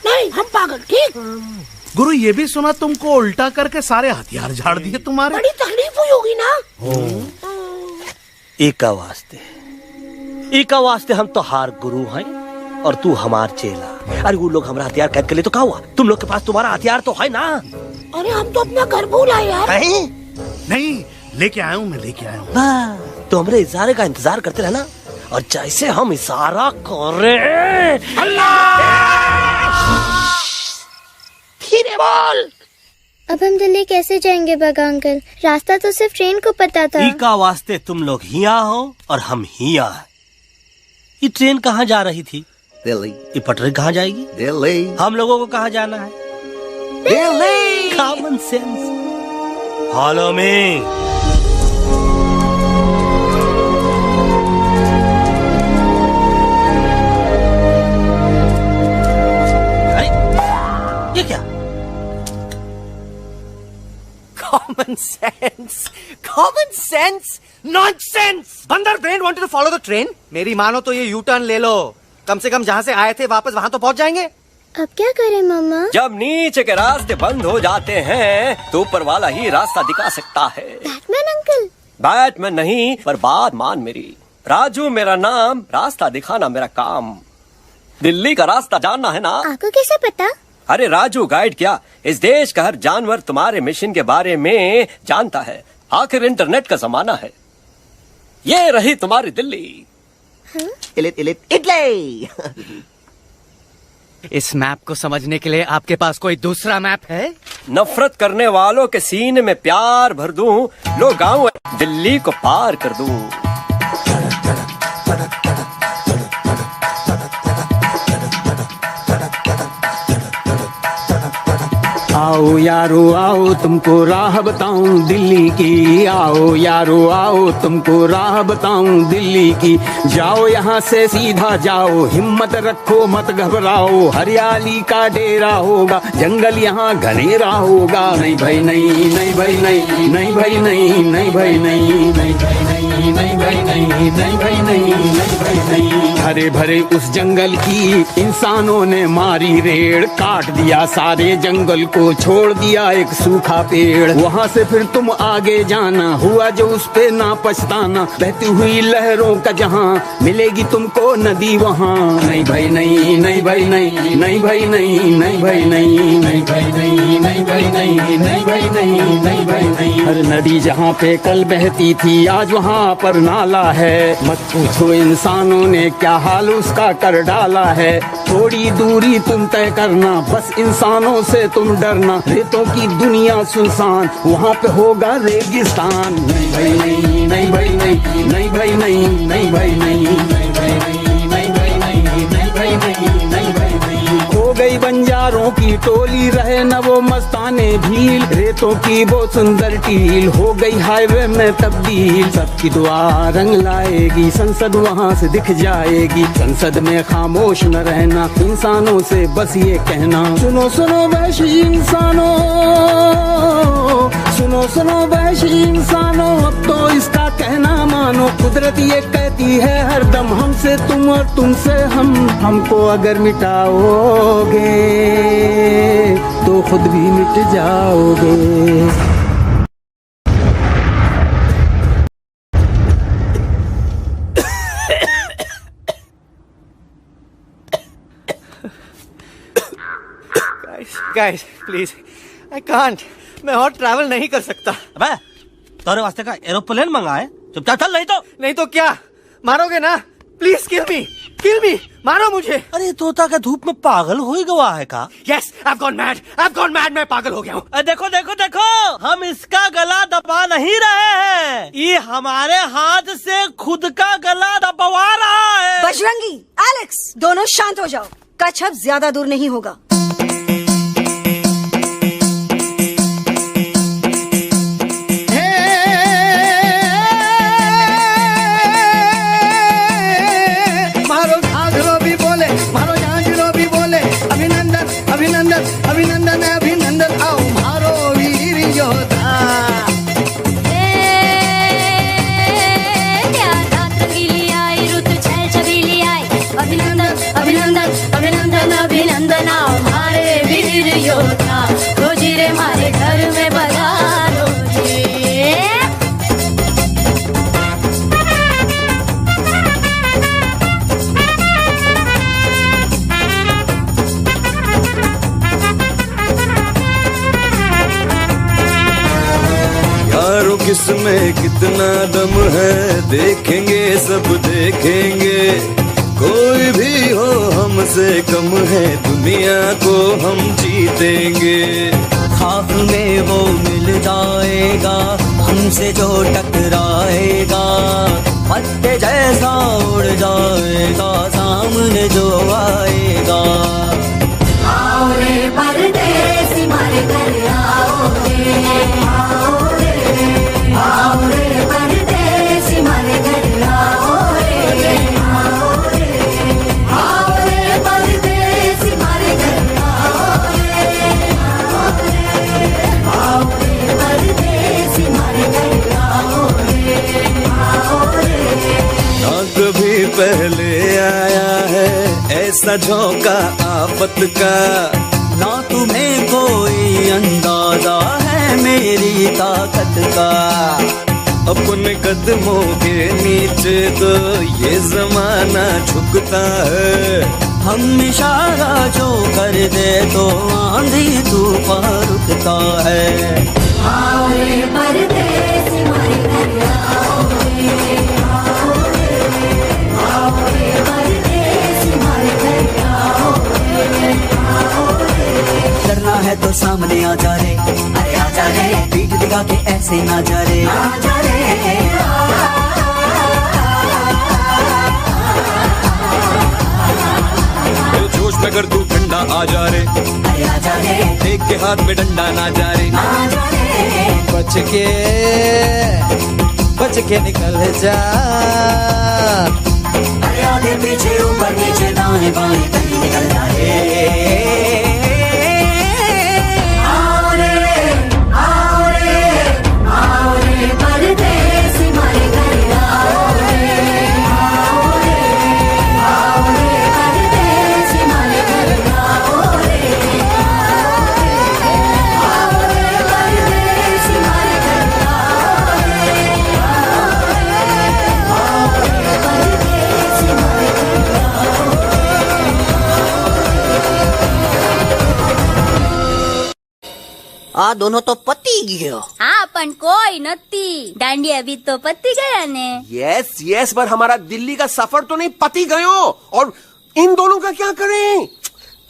[SPEAKER 14] नहीं, हम पागल। ठीक
[SPEAKER 11] गुरु, ये भी सुना तुमको उल्टा करके सारे हथियार झाड़ दिए तुम्हारे।
[SPEAKER 14] बड़ी तकलीफ हुई होगी ना।
[SPEAKER 9] एका वास्ते हम तो हार गुरु हैं और तू हमार चेला। अरे वो लोग हमारा हथियार कैद कर ले तो क्या हुआ? तुम लोग के पास तुम्हारा हथियार तो है ना।
[SPEAKER 14] अरे हम तो अपना घर भूल आए यार।
[SPEAKER 11] नहीं, लेके आया हूँ, मैं लेके आया हूँ।
[SPEAKER 9] तो हमारे इशारे का इंतजार करते रहना और जैसे हम इशारा कर रहे
[SPEAKER 14] धीरे बोल।
[SPEAKER 1] अब हम दिल्ली कैसे जाएंगे बगा अंकल? रास्ता तो सिर्फ ट्रेन को पता था।
[SPEAKER 9] का वास्ते तुम लोग हिया हो और हम हिया। ये ट्रेन कहाँ जा रही थी?
[SPEAKER 10] दिल्ली।
[SPEAKER 9] ये पटरी कहाँ जाएगी?
[SPEAKER 10] दिल्ली।
[SPEAKER 9] हम लोगों को कहाँ जाना है? Delhi. Common sense. Follow me. ये क्या?
[SPEAKER 13] Common sense. Common sense. Nonsense. बंदर brain wanted to follow the train. मेरी मानो तो ये U-turn ले लो. कम से कम जहाँ से आए थे वापस वहाँ तो पहुँच जाएंगे.
[SPEAKER 1] अब क्या करें मामा?
[SPEAKER 15] जब नीचे के रास्ते बंद हो जाते हैं तो ऊपर वाला ही रास्ता दिखा सकता है.
[SPEAKER 1] Batman uncle.
[SPEAKER 15] बैटमैन नहीं, पर बात मान मेरी. राजू मेरा नाम, रास्ता दिखाना मेरा काम. दिल्ली का रास्ता जानना है ना?
[SPEAKER 1] आपको कैसे पता?
[SPEAKER 15] अरे राजू गाइड क्या, इस देश का हर जानवर तुम्हारे मिशन के बारे में जानता है. आखिर इंटरनेट का जमाना है. ये रही तुम्हारी दिल्ली.
[SPEAKER 10] इटली.
[SPEAKER 13] इस मैप को समझने के लिए आपके पास कोई दूसरा मैप है?
[SPEAKER 15] नफरत करने वालों के सीने में प्यार भर दूं, लो गाँव दिल्ली को पार कर दूं.
[SPEAKER 2] आओ यारो आओ तुमको राह बताऊं दिल्ली की. आओ यारो आओ तुमको राह बताऊं दिल्ली की. जाओ यहाँ से सीधा जाओ, हिम्मत रखो मत घबराओ. हरियाली का डेरा होगा, जंगल यहाँ घनेरा होगा. नहीं भाई नहीं, नहीं भाई नहीं, नहीं भाई नहीं, नहीं भाई नहीं, नहीं भाई नहीं, नहीं भाई नहीं, नहीं भाई नहीं, नहीं भाई नहीं. हरे भरे उस जंगल की इंसानों ने मारी रेड़. काट दिया सारे जंगल को, छोड़ दिया एक सूखा पेड़. वहाँ से फिर तुम आगे जाना, हुआ जो उस पे ना पछताना. बहती हुई लहरों का जहाँ, मिलेगी तुमको नदी वहाँ. नहीं भाई नहीं, नहीं भाई नहीं, नहीं भाई नहीं, नहीं भाई नहीं, नहीं भाई नहीं, नहीं भाई नहीं, नहीं भाई नहीं, नहीं भाई नहीं. हर नदी जहाँ पे कल बहती थी आज वहाँ पर नाला है. मत पूछो इंसानों ने क्या हाल उसका कर डाला है. थोड़ी दूरी तुम तय करना, बस इंसानों से तुम डरना. रेतों की दुनिया सुनसान, वहाँ पे होगा रेगिस्तान. नहीं भाई नहीं, नहीं भाई नहीं, नहीं भाई नहीं, नहीं भाई नहीं, नहीं भाई नहीं, नहीं भाई नहीं, नहीं भाई नहीं, नहीं भाई नहीं. हो गई बंजारों की टोली, रहे न वो मस्ताने भील. रेतों की वो सुंदर टील, हो गई हाईवे में तब्दील. सबकी दुआ रंग लाएगी, संसद वहाँ से दिख जाएगी. संसद में खामोश न रहना, इंसानों से बस ये कहना. सुनो सुनो वैशी इंसानों, सुनो सुनो वैशी इंसानों, अब तो इसका कहना मानो. कुदरत ये कहती है हरदम, हमसे तुम और तुमसे हम. हमको अगर मिटाओगे तो खुद भी मिट जाओगे.
[SPEAKER 13] Guys, please, I can't. मैं और ट्रैवल नहीं कर सकता.
[SPEAKER 9] अबे, तोरे वास्ते का एरोप्लेन मंगाए, चुपचाप चल. नहीं तो
[SPEAKER 13] क्या मारोगे ना? प्लीज किल मी, मारो मुझे.
[SPEAKER 9] अरे तोता का धूप में पागल हो ही गवा है का?
[SPEAKER 13] Yes, I've gone mad, मैं पागल हो गया हूँ.
[SPEAKER 9] देखो देखो देखो, हम इसका गला दबा नहीं रहे हैं, ये हमारे हाथ से खुद का गला दबवा रहा है.
[SPEAKER 3] बजरंगी, एलेक्स, दोनों शांत हो जाओ. कच्छ अब ज्यादा दूर नहीं होगा.
[SPEAKER 14] अभिनंदन अभिनंदन, आओ मारो वीर योद्धा.
[SPEAKER 5] रंगीली आई, रुत छल छबीली आई. अभिनंदन अभिनंदन अभिनंदन अभिनंदन, आओ मारे वीर योद्धा. रोजी रे मारे घर में बधारो जी.
[SPEAKER 16] किसमें कितना दम है, देखेंगे सब देखेंगे. कोई भी हो हमसे कम है, दुनिया को हम जीतेंगे.
[SPEAKER 17] खाक में वो मिल जाएगा, हमसे जो टकराएगा. पत्ते जैसा उड़ जाएगा, सामने जो आएगा.
[SPEAKER 5] आओ रे परदेसी मारे घर आओ रे, आओ रे, आओ रे परदेसी मारे घर आओ रे, आओ रे, आओ रे परदेसी मारे घर आओ रे, आओ रे, आओ रे परदेसी.
[SPEAKER 16] पहले आया है ऐसा झोंका आफत का।
[SPEAKER 17] ना तुम्हें कोई अंदाजा है मेरी ताकत का।
[SPEAKER 16] अपने कदमों के नीचे तो ये जमाना झुकता है।
[SPEAKER 17] हम इशारा जो कर दे तो आंधी तूफान रुकता है।
[SPEAKER 5] आओ रे परदेसी हमारे घर आओ रे, आओ रे, आओ रे परदेसी हमारे घर आओ रे, आओ रे।
[SPEAKER 17] डरना है तो सामने आ जा रे, अरे आ जा रे, पीठ दिखा के ऐसे ना जा रे, आ जा रे।
[SPEAKER 16] जोश में कर तू ठंडा आ जा रे,
[SPEAKER 17] अरे आ जा रे,
[SPEAKER 16] देख के हाथ में डंडा ना जा रे,
[SPEAKER 17] आ जा रे।
[SPEAKER 12] बच के निकल जा।
[SPEAKER 17] अरे आगे पीछे ऊपर नीचे दाएं बाएं कहीं निकल जा रे।
[SPEAKER 5] परदेसी हमारे घर आओ रे, आओ रे, आओ रे परदेसी हमारे घर आओ रे, आओ रे परदेसी हमारे घर आओ रे, आओ रे परदेसी हमारे घर
[SPEAKER 13] आ दोनों तो पति गयो।
[SPEAKER 7] हाँ पण कोई नती दांडिया भी तो पति गया ने।
[SPEAKER 10] यस यस, पर हमारा दिल्ली का सफर तो नहीं पति गयो। और इन दोनों का क्या करें?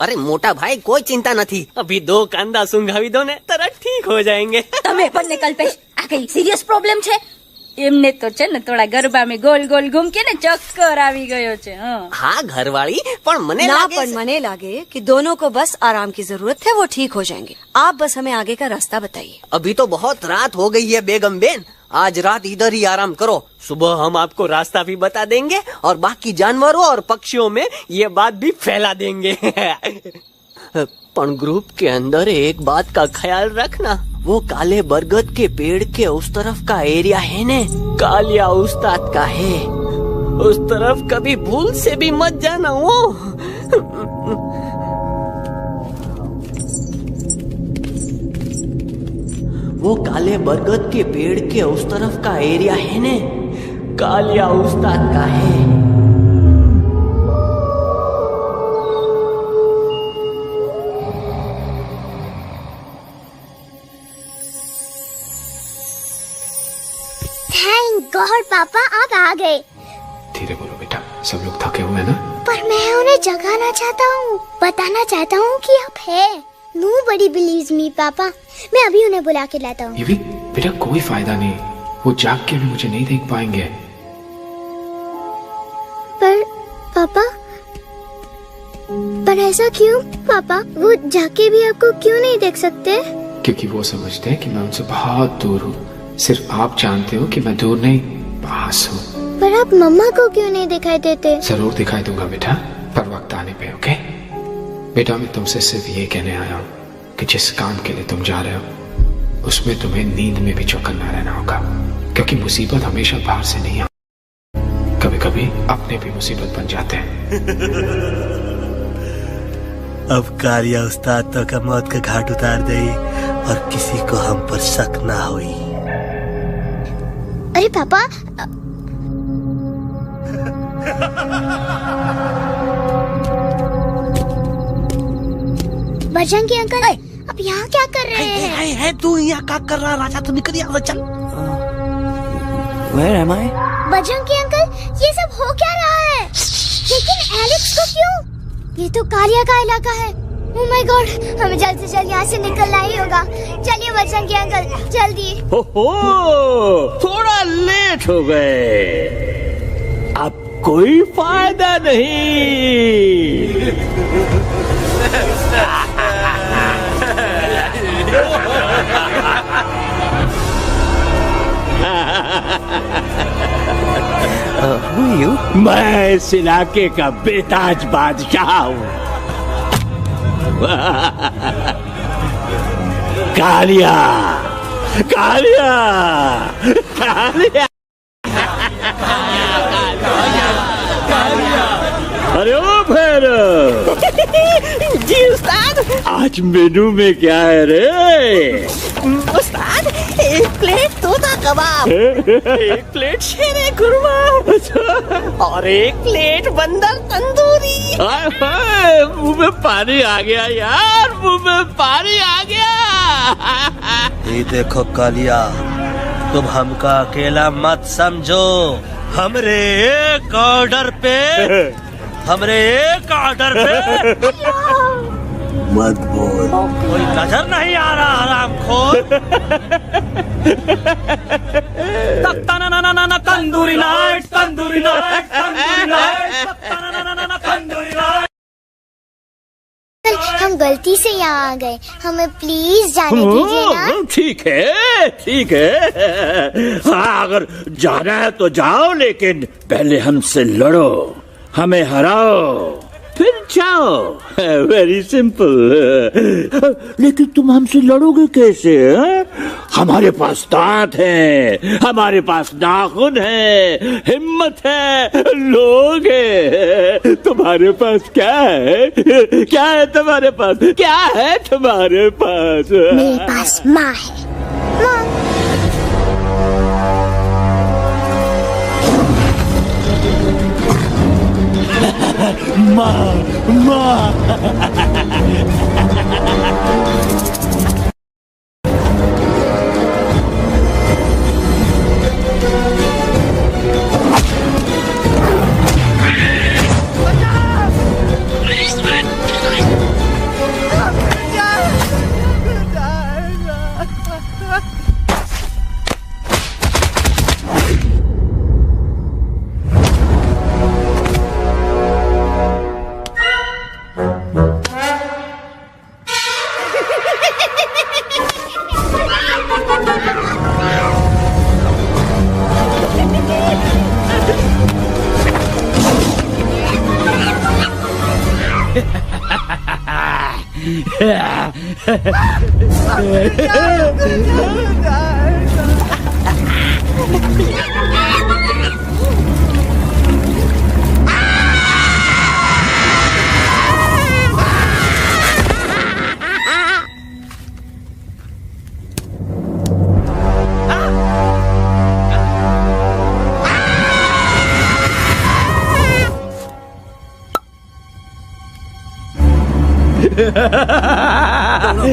[SPEAKER 13] अरे मोटा भाई कोई चिंता नहीं, अभी 2 कांदा सुंघावी दो ने तरह ठीक हो जाएंगे।
[SPEAKER 7] તમે પણ ને કલ્પેશ આ કઈ સિરિયસ પ્રોબ્લેમ છે? એમને તો છે ને થોડા ગરબામાં ગોલ ગોલ ઘૂમ કે ને ચક્કર આવી ગયો છે।
[SPEAKER 13] हाँ घरवाली, पर मने
[SPEAKER 3] ना
[SPEAKER 13] लागे
[SPEAKER 3] पर मने लागे कि दोनों को बस आराम की जरूरत है, वो ठीक हो जाएंगे। आप बस हमें आगे का रास्ता बताइए।
[SPEAKER 13] अभी तो बहुत रात हो गई है बेगम बेन, आज रात इधर ही आराम करो, सुबह हम आपको रास्ता भी बता देंगे और बाकी जानवरों और पक्षियों में ये बात भी फैला देंगे। पर ग्रुप के अंदर एक बात का ख्याल रखना, वो काले बरगद के पेड़ के उस तरफ का एरिया है ने कालिया उस्ताद का है, उस तरफ कभी भूल से भी मत जाना। वो काले बरगद के पेड़ के उस तरफ का एरिया है ने कालिया उस्ताद का है।
[SPEAKER 1] थैंक गॉड पापा आप आ गए।
[SPEAKER 18] धीरे बोलो बेटा, सब लोग थके हुए हैं ना।
[SPEAKER 1] पर मैं उन्हें जगाना चाहता हूँ, बताना चाहता हूँ कि आप है। Nobody believes me पापा, मैं अभी उन्हें बुला के लाता हूँ।
[SPEAKER 18] ये भी बेटा कोई फायदा नहीं, वो जाग के भी मुझे नहीं देख पाएंगे।
[SPEAKER 1] पर पापा, पर ऐसा क्यों पापा? वो जाके भी आपको क्यों नहीं देख सकते?
[SPEAKER 18] क्योंकि वो समझते हैं कि मैं उनसे बहुत दूर हूँ। सिर्फ आप जानते हो कि मैं दूर नहीं, पास हूँ।
[SPEAKER 1] पर आप मम्मा को क्यों नहीं दिखाई देते?
[SPEAKER 18] जरूर दिखाई दूंगा बेटा, पर वक्त आने पे। ओके बेटा, मैं तुमसे सिर्फ ये कहने आया हूँ कि जिस काम के लिए तुम जा रहे हो उसमें तुम्हें नींद में भी चौकन्ना रहना होगा, क्योंकि मुसीबत हमेशा बाहर से नहीं आती, कभी कभी अपने भी मुसीबत बन जाते हैं।
[SPEAKER 9] अब कालिया उस्ताद तो का मौत का घाट उतार दे और किसी को हम पर शक ना हुई।
[SPEAKER 1] अरे पापा, बजरंगी अंकल अब यहाँ क्या कर रहे हैं?
[SPEAKER 9] है तू यहाँ क्या कर रहा? राजा तो निकल यहाँ, चल।
[SPEAKER 17] Where am I?
[SPEAKER 1] Bajrangi uncle, ये सब हो क्या रहा है? लेकिन एलेक्स को क्यों? ये तो कालिया का इलाका है। ओह माय गॉड, हमें जल्द से जल्द यहाँ से निकलना ही होगा। चलिए बजरंगी अंकल, जल्दी।
[SPEAKER 19] हो, थोड़ा लेट हो गए, अब कोई फायदा नहीं। मैं इस इलाके का बेताज बादशाह हूँ। कालिया, कालिया, कालिया, कालिया, जी उस्ताद। आज मेनू में क्या है रे?
[SPEAKER 14] उस्ताद, 1 प्लेट तोता कबाब, 1 प्लेट शेरे खुरमा और 1 प्लेट बंदर तंदूरी।
[SPEAKER 19] मुंह में पानी आ गया यार, मुंह में पानी आ गया।
[SPEAKER 9] ये देखो कालिया, तुम हमका अकेला मत समझो। हमरे एक ऑर्डर पे मत बोल। कोई नजर नहीं आ रहा हरामखोर।
[SPEAKER 19] Tandoori night, tandoori night, tandoori night, tandoori night.
[SPEAKER 1] हम गलती से यहाँ आ गए, हमें प्लीज जाने दीजिए ना।
[SPEAKER 19] ठीक है, ठीक है। हाँ, अगर जाना है तो जाओ, लेकिन पहले हमसे लड़ो, हमें हराओ, फिर जाओ। Very simple. लेकिन तुम हमसे लड़ोगे कैसे? हमारे पास दांत है, हमारे पास नाखून है, हिम्मत है, लोग है। तुम्हारे पास क्या है? क्या है तुम्हारे पास? क्या है तुम्हारे पास?
[SPEAKER 1] मेरे पास माँ है।
[SPEAKER 19] माँ, माँ।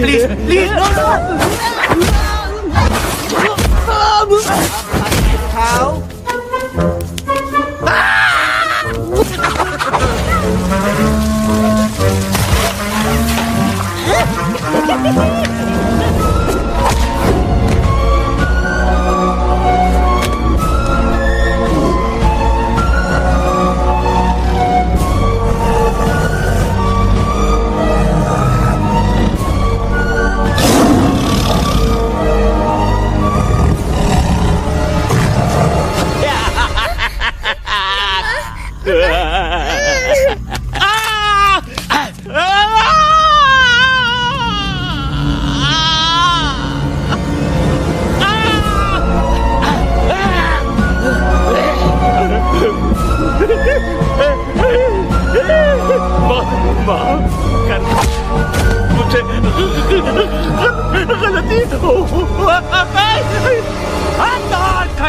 [SPEAKER 14] Please, please, no, no. How?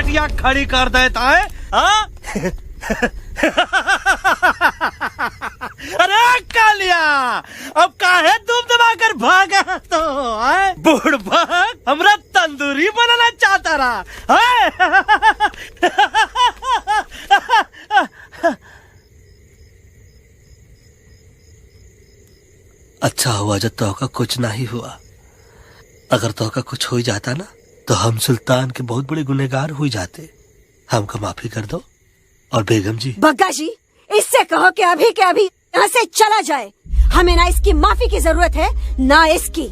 [SPEAKER 9] खटिया खड़ी कर देता है। अरे कालिया, अब काहे तुम दबाकर भागा तो बुढ़बा हमरा तंदूरी बनाना चाहता रहा। अच्छा हुआ जब तोका कुछ नहीं हुआ। अगर तोका कुछ हो जाता ना तो हम सुल्तान के बहुत बड़े गुनहगार हो जाते। हमको माफी कर दो। और बेगम जी,
[SPEAKER 3] बग्गा जी, इससे कहो कि अभी के अभी यहाँ से चला जाए। हमें ना इसकी माफी की जरूरत है ना इसकी।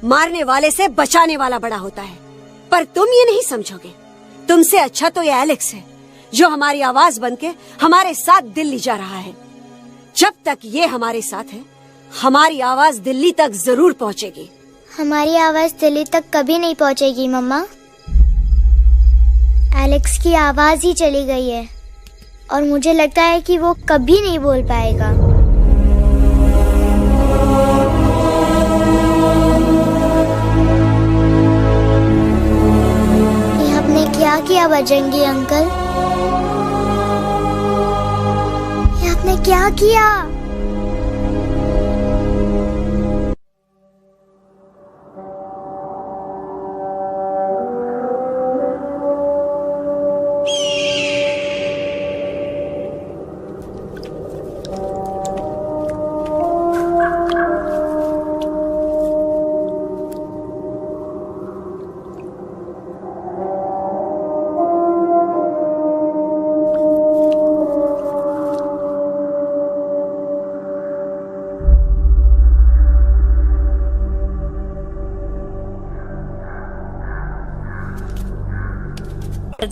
[SPEAKER 3] मारने वाले से बचाने वाला बड़ा होता है, पर तुम ये नहीं समझोगे। तुमसे अच्छा तो ये एलेक्स है जो हमारी आवाज बनके हमारे साथ दिल्ली जा रहा है। जब तक ये हमारे साथ है हमारी आवाज दिल्ली तक जरूर पहुँचेगी।
[SPEAKER 1] हमारी आवाज दिल्ली तक कभी नहीं पहुँचेगी मम्मा। एलेक्स की आवाज ही चली गई है और मुझे लगता है कि वो कभी नहीं बोल पाएगा। किया बजरंगी अंकल? ये आपने क्या किया?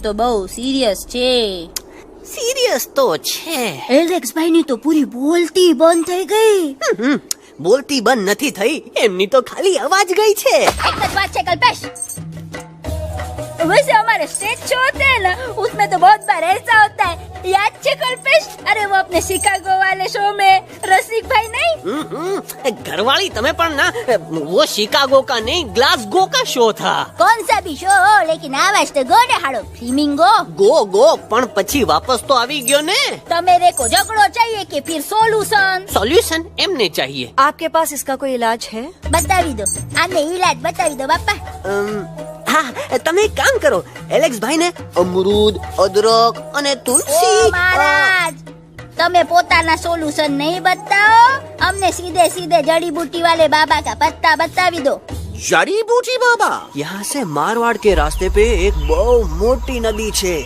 [SPEAKER 7] તો બહુ સિરિયસ છે.
[SPEAKER 3] सीरियस तो छे.
[SPEAKER 7] એલેક્સ ભાઈ ની તો પૂરી બોલતી બંધ થઈ ગઈ.
[SPEAKER 3] बोलती बंद નથી થઈ, એમની તો ખાલી અવાજ ગઈ છે.
[SPEAKER 7] एक बात है कल्पेश, वैसे हमारे स्टेज शो होते हैं ना, उसमें तो बहुत बार ऐसा होता है, याद है कल्पेश? अरे वो अपने शिकागो वाले शो में रसिक भाई नहीं?
[SPEAKER 3] घरवाली तुम्हें पण ना, वो शिकागो का नहीं ग्लासगो का शो था.
[SPEAKER 7] कौन सा भी शो हो, लेकिन आवाज तो गो ने हाड़ो. फ्लेमिंगो
[SPEAKER 3] गो पण પછી વાપસ તો આવી ગયો ને.
[SPEAKER 7] तो मेरे को झगड़ो चाहिए कि फिर सोल्यूशन?
[SPEAKER 3] सॉल्यूशन एमने चाहिए.
[SPEAKER 20] आपके पास इसका कोई इलाज है?
[SPEAKER 7] बतावी दो, आने इलाज बतावी दो बापा.
[SPEAKER 3] હા, તમે એક કામ કરો, એલેક્સ ભાઈ ને અમરૂદ, અદરક અને તુલસી.
[SPEAKER 7] ओ महाराज, તમે પોતાના સોલ્યુશન નહીં બતાવો, અમને सीधे सीधे जड़ी बूटी वाले बाबा का पत्ता बतावी दो.
[SPEAKER 3] जड़ी बूटी बाबा? यहाँ से मारवाड़ के रास्ते पे एक बहु मोटी नदी छे.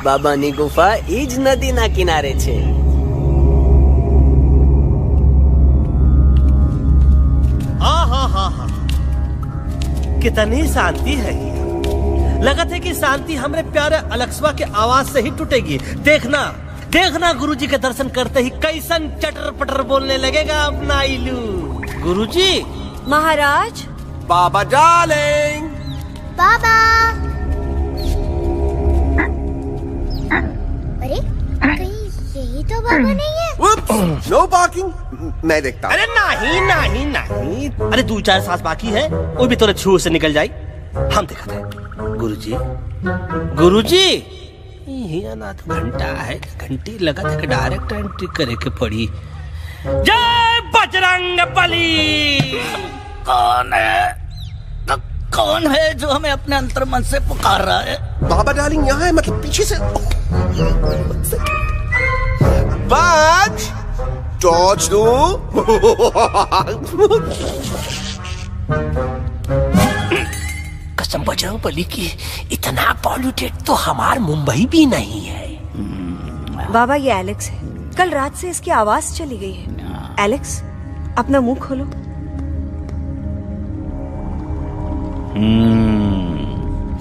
[SPEAKER 3] बाबा नी गुफा इज नदी ना किनारे छे.
[SPEAKER 9] कितनी शांति है. लगा था कि शांति हमरे प्यारे अलक्सवा के आवाज से ही टूटेगी. देखना देखना गुरुजी के दर्शन करते ही कैसन चटर पटर बोलने लगेगा अपना इलू. गुरुजी.
[SPEAKER 20] महाराज.
[SPEAKER 10] बाबा डार्लिंग.
[SPEAKER 1] बाबा. अरे कहीं यही तो बाबा नहीं है?
[SPEAKER 10] No parking. मैं देखता हूँ.
[SPEAKER 9] अरे नहीं नहीं नहीं, अरे 2-4 सांस बाकी है, वो भी तोरे छू से निकल जाए. हम देखा थे. गुरुजी गुरुजी, ये ना तो घंटा है, घंटी लगा था कि डायरेक्ट एंट्री करे के पड़ी. जय बजरंग बली. कौन है? कौन है जो हमें अपने अंतर मन से पुकार रहा है?
[SPEAKER 10] बाबा डार्लिंग यहाँ है, मतलब पीछे से. बाज टॉर्च दो.
[SPEAKER 9] कसम बजरंग बली की, इतना पॉल्यूटेड तो हमार मुंबई भी नहीं है.
[SPEAKER 20] बाबा ये एलेक्स है, कल रात से इसकी आवाज चली गई है. एलेक्स अपना मुंह खोलो.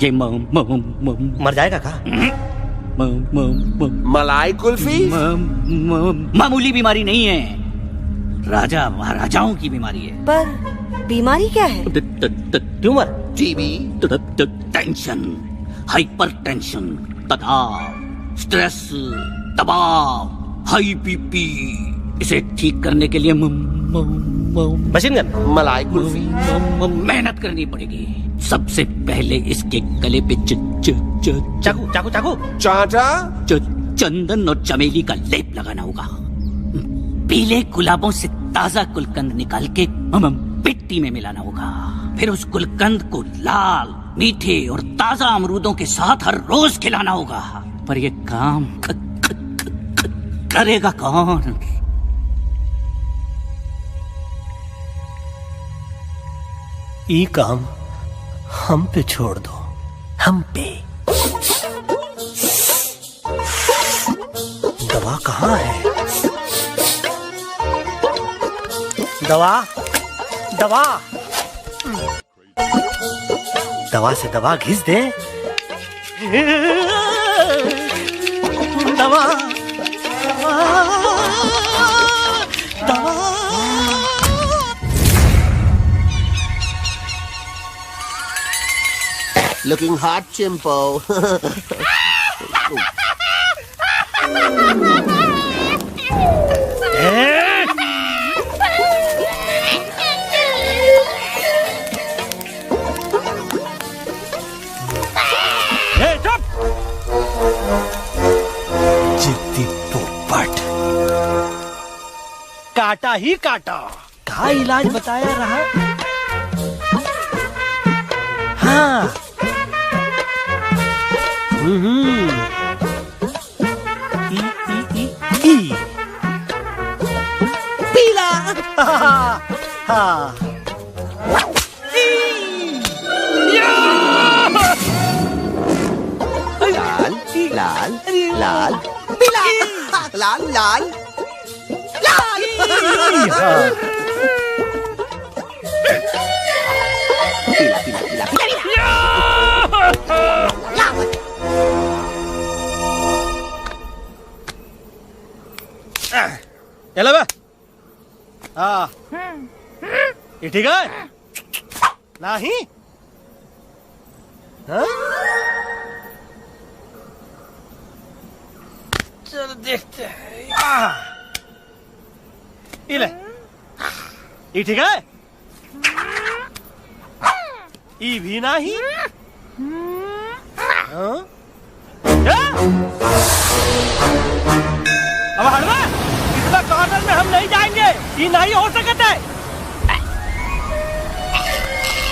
[SPEAKER 9] ये मर जाएगा का?
[SPEAKER 10] मलाई कुल्फी?
[SPEAKER 21] मामूली बीमारी नहीं है, राजा महाराजाओं की बीमारी है.
[SPEAKER 20] पर बीमारी क्या है?
[SPEAKER 9] Tumour,
[SPEAKER 10] TB,
[SPEAKER 21] tension, hyper tension, तनाव, स्ट्रेस, दबाव, हाई बीपी. इसे ठीक करने के लिए
[SPEAKER 9] मशीन गन,
[SPEAKER 10] मलाई कुल्फी,
[SPEAKER 21] मेहनत करनी पड़ेगी. सबसे पहले इसके गले पे
[SPEAKER 9] चाकू चाकू चाकू
[SPEAKER 10] चाटा,
[SPEAKER 21] चंदन और चमेली का लेप लगाना होगा. पीले गुलाबों से ताजा गुलकंद निकाल के मिट्टी में मिलाना होगा. फिर उस गुलकंद को लाल, मीठे और ताजा अमरूदों के साथ हर रोज खिलाना होगा. पर ये काम करेगा कौन?
[SPEAKER 9] ये काम हम पे छोड़ दो. हम पे. दवा कहाँ है? दवा दवा दवा से दवा घिस दे. दवा दवा.
[SPEAKER 10] Looking hot, Chimpo.
[SPEAKER 9] काटा ही काटा। का इलाज बताया रहा? हाँ। पीला। हाँ।
[SPEAKER 10] लाल लाल लाल पीला लाल लाल लाल। पीला पीला पीला
[SPEAKER 9] चलो बे। हाँ ये ठीक है नहीं? हाँ? चलो देखते हैं। ये ले, ये ठीक है? ये भी नहीं? हाँ? अब हट रहा, इतना कॉर्नर में हम नहीं जाएंगे, ये नहीं हो सकता है।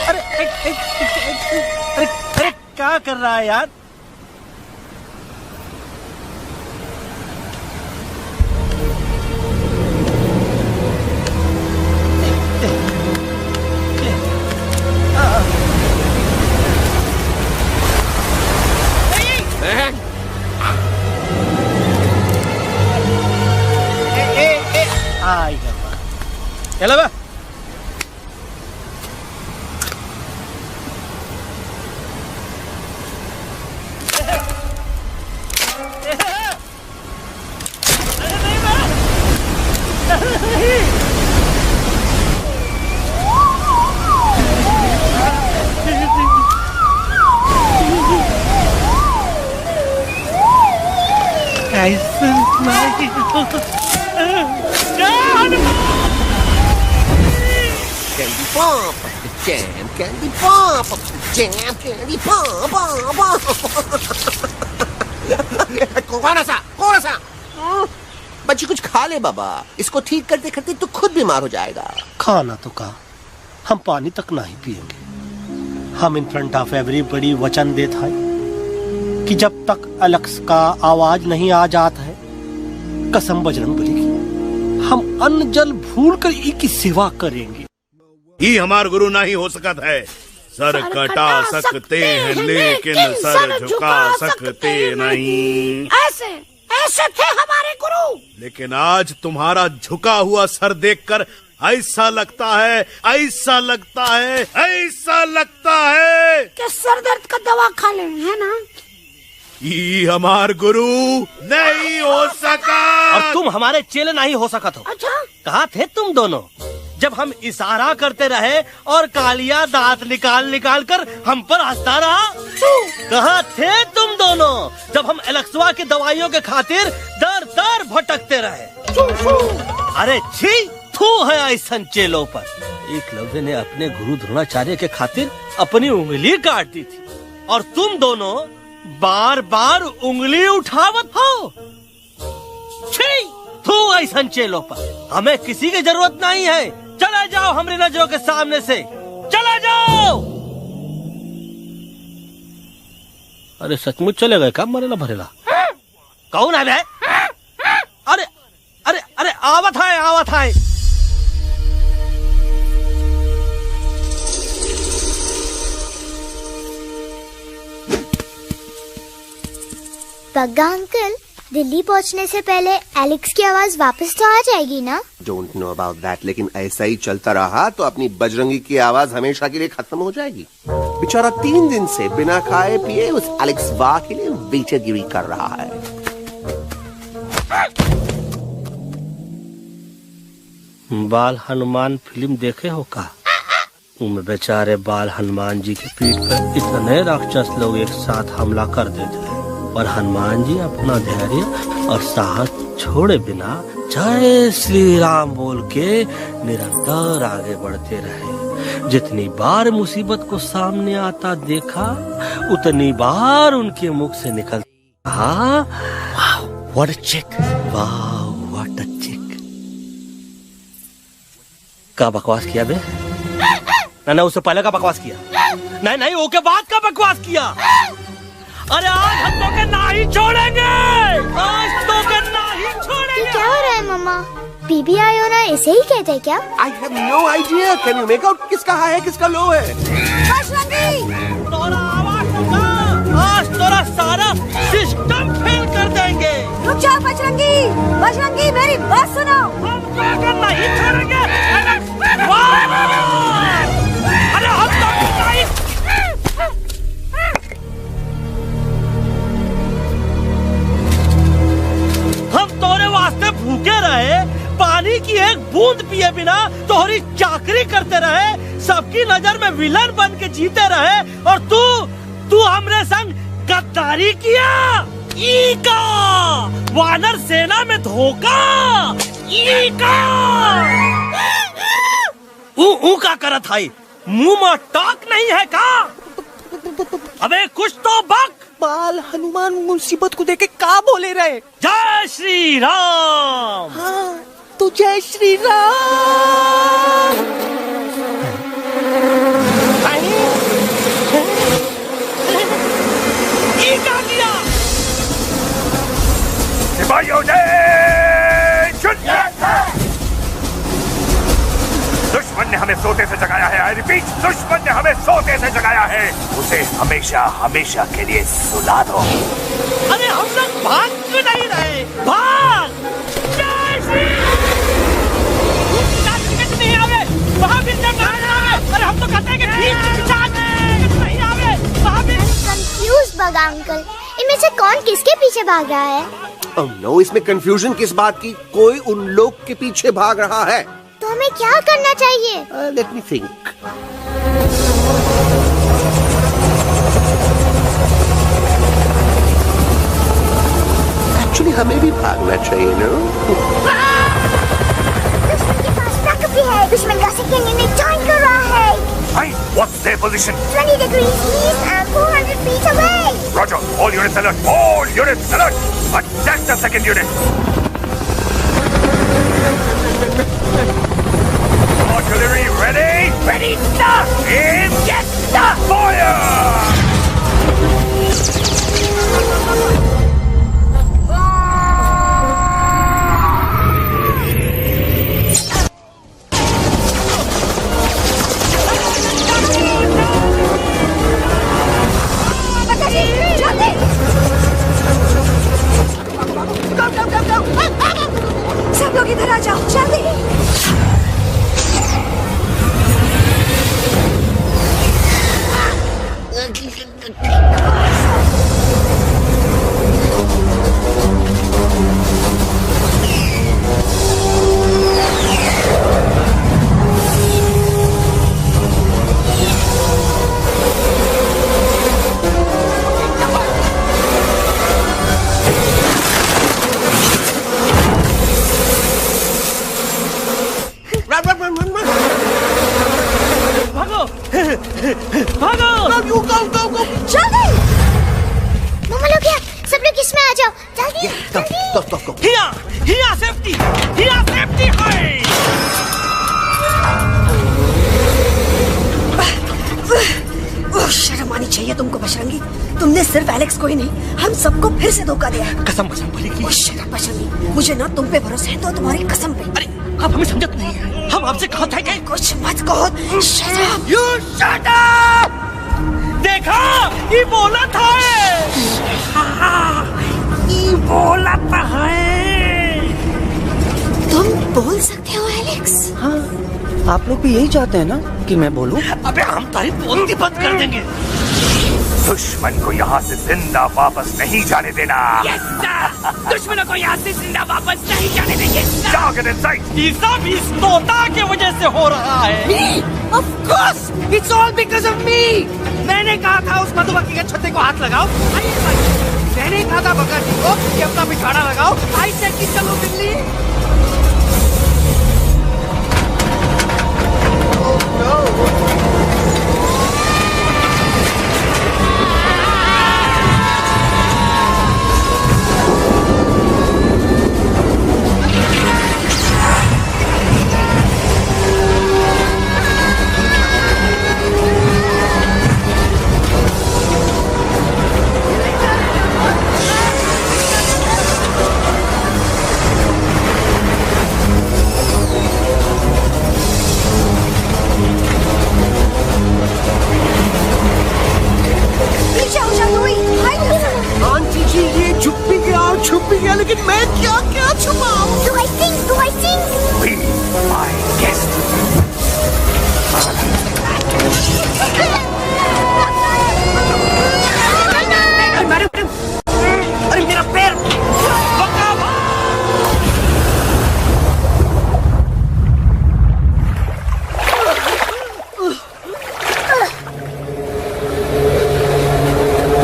[SPEAKER 9] अरे क्या कर रहा है यार? चलो बा।
[SPEAKER 10] Candy pop, jam, candy pop, jam, candy pop, कौन सा? बच्ची कुछ खा ले बाबा, इसको ठीक करते करते तो खुद बीमार हो जाएगा।
[SPEAKER 9] खाना तो कहा, हम पानी तक नहीं पिएंगे। हम इन फ्रंट ऑफ एवरीबॉडी वचन देता है कि जब तक एलेक्स का आवाज नहीं आ जाता है, कसम बजरंग बली की, हम अन्न जल भूल कर इसकी सेवा करेंगे।
[SPEAKER 11] ही हमार गुरु नहीं हो सकता है। सर कटा सकते हैं लेकिन सर झुका सकते नहीं।
[SPEAKER 14] ऐसे ऐसे थे हमारे गुरु।
[SPEAKER 11] लेकिन आज तुम्हारा झुका हुआ सर देखकर ऐसा लगता है
[SPEAKER 14] कि सर दर्द का दवा खा ले, है ना?
[SPEAKER 11] ये हमार गुरु नहीं हो सका।
[SPEAKER 9] और तुम हमारे चेले नहीं हो सका तो।
[SPEAKER 14] अच्छा?
[SPEAKER 9] कहाँ थे तुम दोनों जब हम इशारा करते रहे और कालिया दांत निकाल कर हम पर हंसता रहा? कहाँ थे तुम दोनों जब हम एलेक्सवा की दवाइयों के खातिर दर दर भटकते रहे? अरे छी, थू है ऐसन चेलों पर। एकलव्य ने अपने गुरु द्रोणाचार्य के खातिर अपनी उंगली काट दी थी और तुम दोनों बार बार उंगली उठावत हो। छी, थू ऐसन चेलों पर। हमें किसी की जरूरत नहीं है। चले जाओ हमारी नजरों के सामने से, चले जाओ। अरे सचमुच चले गए क्या? मरेला भरेला कौन है बे? अरे अरे अरे आवत है।
[SPEAKER 1] पग्गा अंकल, दिल्ली पहुंचने से पहले एलेक्स की आवाज वापस तो आ जाएगी ना?
[SPEAKER 10] डोंट नो अबाउट दैट, लेकिन ऐसा ही चलता रहा तो अपनी बजरंगी की आवाज हमेशा के लिए खत्म हो जाएगी। बेचारा 3 दिन से बिना खाए पिए उस एलेक्स वाह के लिए बेचैगिरी कर रहा है।
[SPEAKER 9] बाल हनुमान फिल्म देखे हो का? उनमें बेचारे बाल हनुमान जी की पीठ पर इतने राक्षस लोग एक साथ हमला कर देते हैं और हनुमान जी अपना धैर्य और साहस छोड़े बिना जय श्री राम बोल के निरंतर आगे बढ़ते रहे। जितनी बार मुसीबत को सामने आता देखा, उतनी बार उनके मुख से निकल व्हाट अ चिक, वाह व्हाट अ चिक। का बकवास किया बे? ना उससे पहले का बकवास किया? नहीं वो के बाद का बकवास किया। अरे आज हम तो के ना ही छोड़ेंगे, आज तो के ना ही छोड़ेंगे।
[SPEAKER 1] क्या हो रहा है मम्मा? बीबी आई हो ना, ऐसे ही कहते हैं क्या?
[SPEAKER 10] I have no idea. Can you make out किसका हाई है किसका लो है?
[SPEAKER 9] तोरा आवाज सुना, आज तोरा सारा सिस्टम फेल कर देंगे।
[SPEAKER 20] रुक जाओ बजरंगी, बजरंगी मेरी बात सुनो।
[SPEAKER 9] हम तो नहीं छोड़ेंगे। अरे हम तो नहीं। हम तोरे वास्ते भूखे रहे, पानी की एक बूंद पिए बिना तोहरी चाकरी करते रहे, सबकी नजर में विलन बन के जीते रहे, और तू हमरे संग गद्दारी किया। ईका वानर सेना में धोखा। ईका ऊ का करत है, मुंह में टाक नहीं है का? अबे कुछ तो बक।
[SPEAKER 13] बाल हनुमान मुसीबत को देखे का बोले रहे?
[SPEAKER 9] जय श्री राम।
[SPEAKER 13] हाँ तो जय श्री राम।
[SPEAKER 9] ये क्या किया?
[SPEAKER 11] सिपाहियों दुश्मन ने हमें सोते से जगाया है। आई रिपीट, दुश्मन ने हमें सोते से जगाया है। उसे हमेशा हमेशा के लिए सुला दो।
[SPEAKER 9] अरे हम लोग भाग क्यों नहीं रहे? भाग! नहीं आवे, वहाँ भी नहीं आवे। अरे हम तो कहते हैं कि नहीं आवे, वहाँ भी।
[SPEAKER 1] कंफ्यूज बगा अंकल, इनमें से कौन किसके पीछे भाग रहा है?
[SPEAKER 10] Oh no, इसमें कंफ्यूजन किस बात की? कोई उन लोग के पीछे भाग रहा है।
[SPEAKER 1] तो हमें क्या करना चाहिए?
[SPEAKER 10] Let me think. Actually, हमें भी भागना चाहिए, no?
[SPEAKER 1] दुश्मन के पास बैकअप भी है। दुश्मन का सेकंड यूनिट जॉइन कर रहा है।
[SPEAKER 11] Hey, what's their position?
[SPEAKER 1] 20 degrees east and 400 feet away.
[SPEAKER 11] Roger, all units alert. All units alert. Attack the second unit. Artillery ready? Ready, sir! Aim! Yes, sir! Fire!
[SPEAKER 20] सब लोग इधर आ जाओ, जल्दी।
[SPEAKER 9] भागो!
[SPEAKER 1] go! जल्दी! मम्मा लोग क्या? सब लोग इसमें आ जाओ, जल्दी!
[SPEAKER 9] Go! Here, safety! Here, safety! Hey!
[SPEAKER 20] शर्म आनी चाहिए तुमको बजरंगी। तुमने सिर्फ एलेक्स को ही नहीं, हम सबको फिर से धोखा दिया है।
[SPEAKER 9] कसम भली की।
[SPEAKER 20] बजरंगी, मुझे ना तुम पे भरोसा है तो तुम्हारी कसम पे।
[SPEAKER 9] अरे आप हमें समझत नहीं है। हम आपसे कहा था कि
[SPEAKER 20] कुछ मत कहो। Shut up!
[SPEAKER 9] You shut up! देखा, ये बोला था। ये बोला था है।
[SPEAKER 20] तुम बोल सकते हो एलेक्स?
[SPEAKER 13] हाँ, आप लोग भी यही चाहते हैं ना कि मैं बोलूं?
[SPEAKER 9] अबे हम तारी बोलती बंद कर देंगे।
[SPEAKER 11] दुश्मन को यहाँ से जिंदा वापस नहीं जाने देना।
[SPEAKER 9] Yes, sir! दुश्मनों को यहाँ से जिंदा वापस नहीं जाने देंगे।
[SPEAKER 11] जाओ get inside!
[SPEAKER 9] ये सब इस तोता की वजह से हो रहा है।
[SPEAKER 13] Me? Of course! It's all because of me! मैंने कहा था उस मधुमक्खी के छत्ते को हाथ लगाओ। मैंने कहा था बकरा जी को कि अपना पिछाड़ा लगाओ। आई सेड कि चलो बिल्ली।
[SPEAKER 4] गया, लेकिन मैं क्या क्या छुपाऊं?
[SPEAKER 14] Do I sing?
[SPEAKER 4] Be my guest.
[SPEAKER 13] अरे मेरा पैर!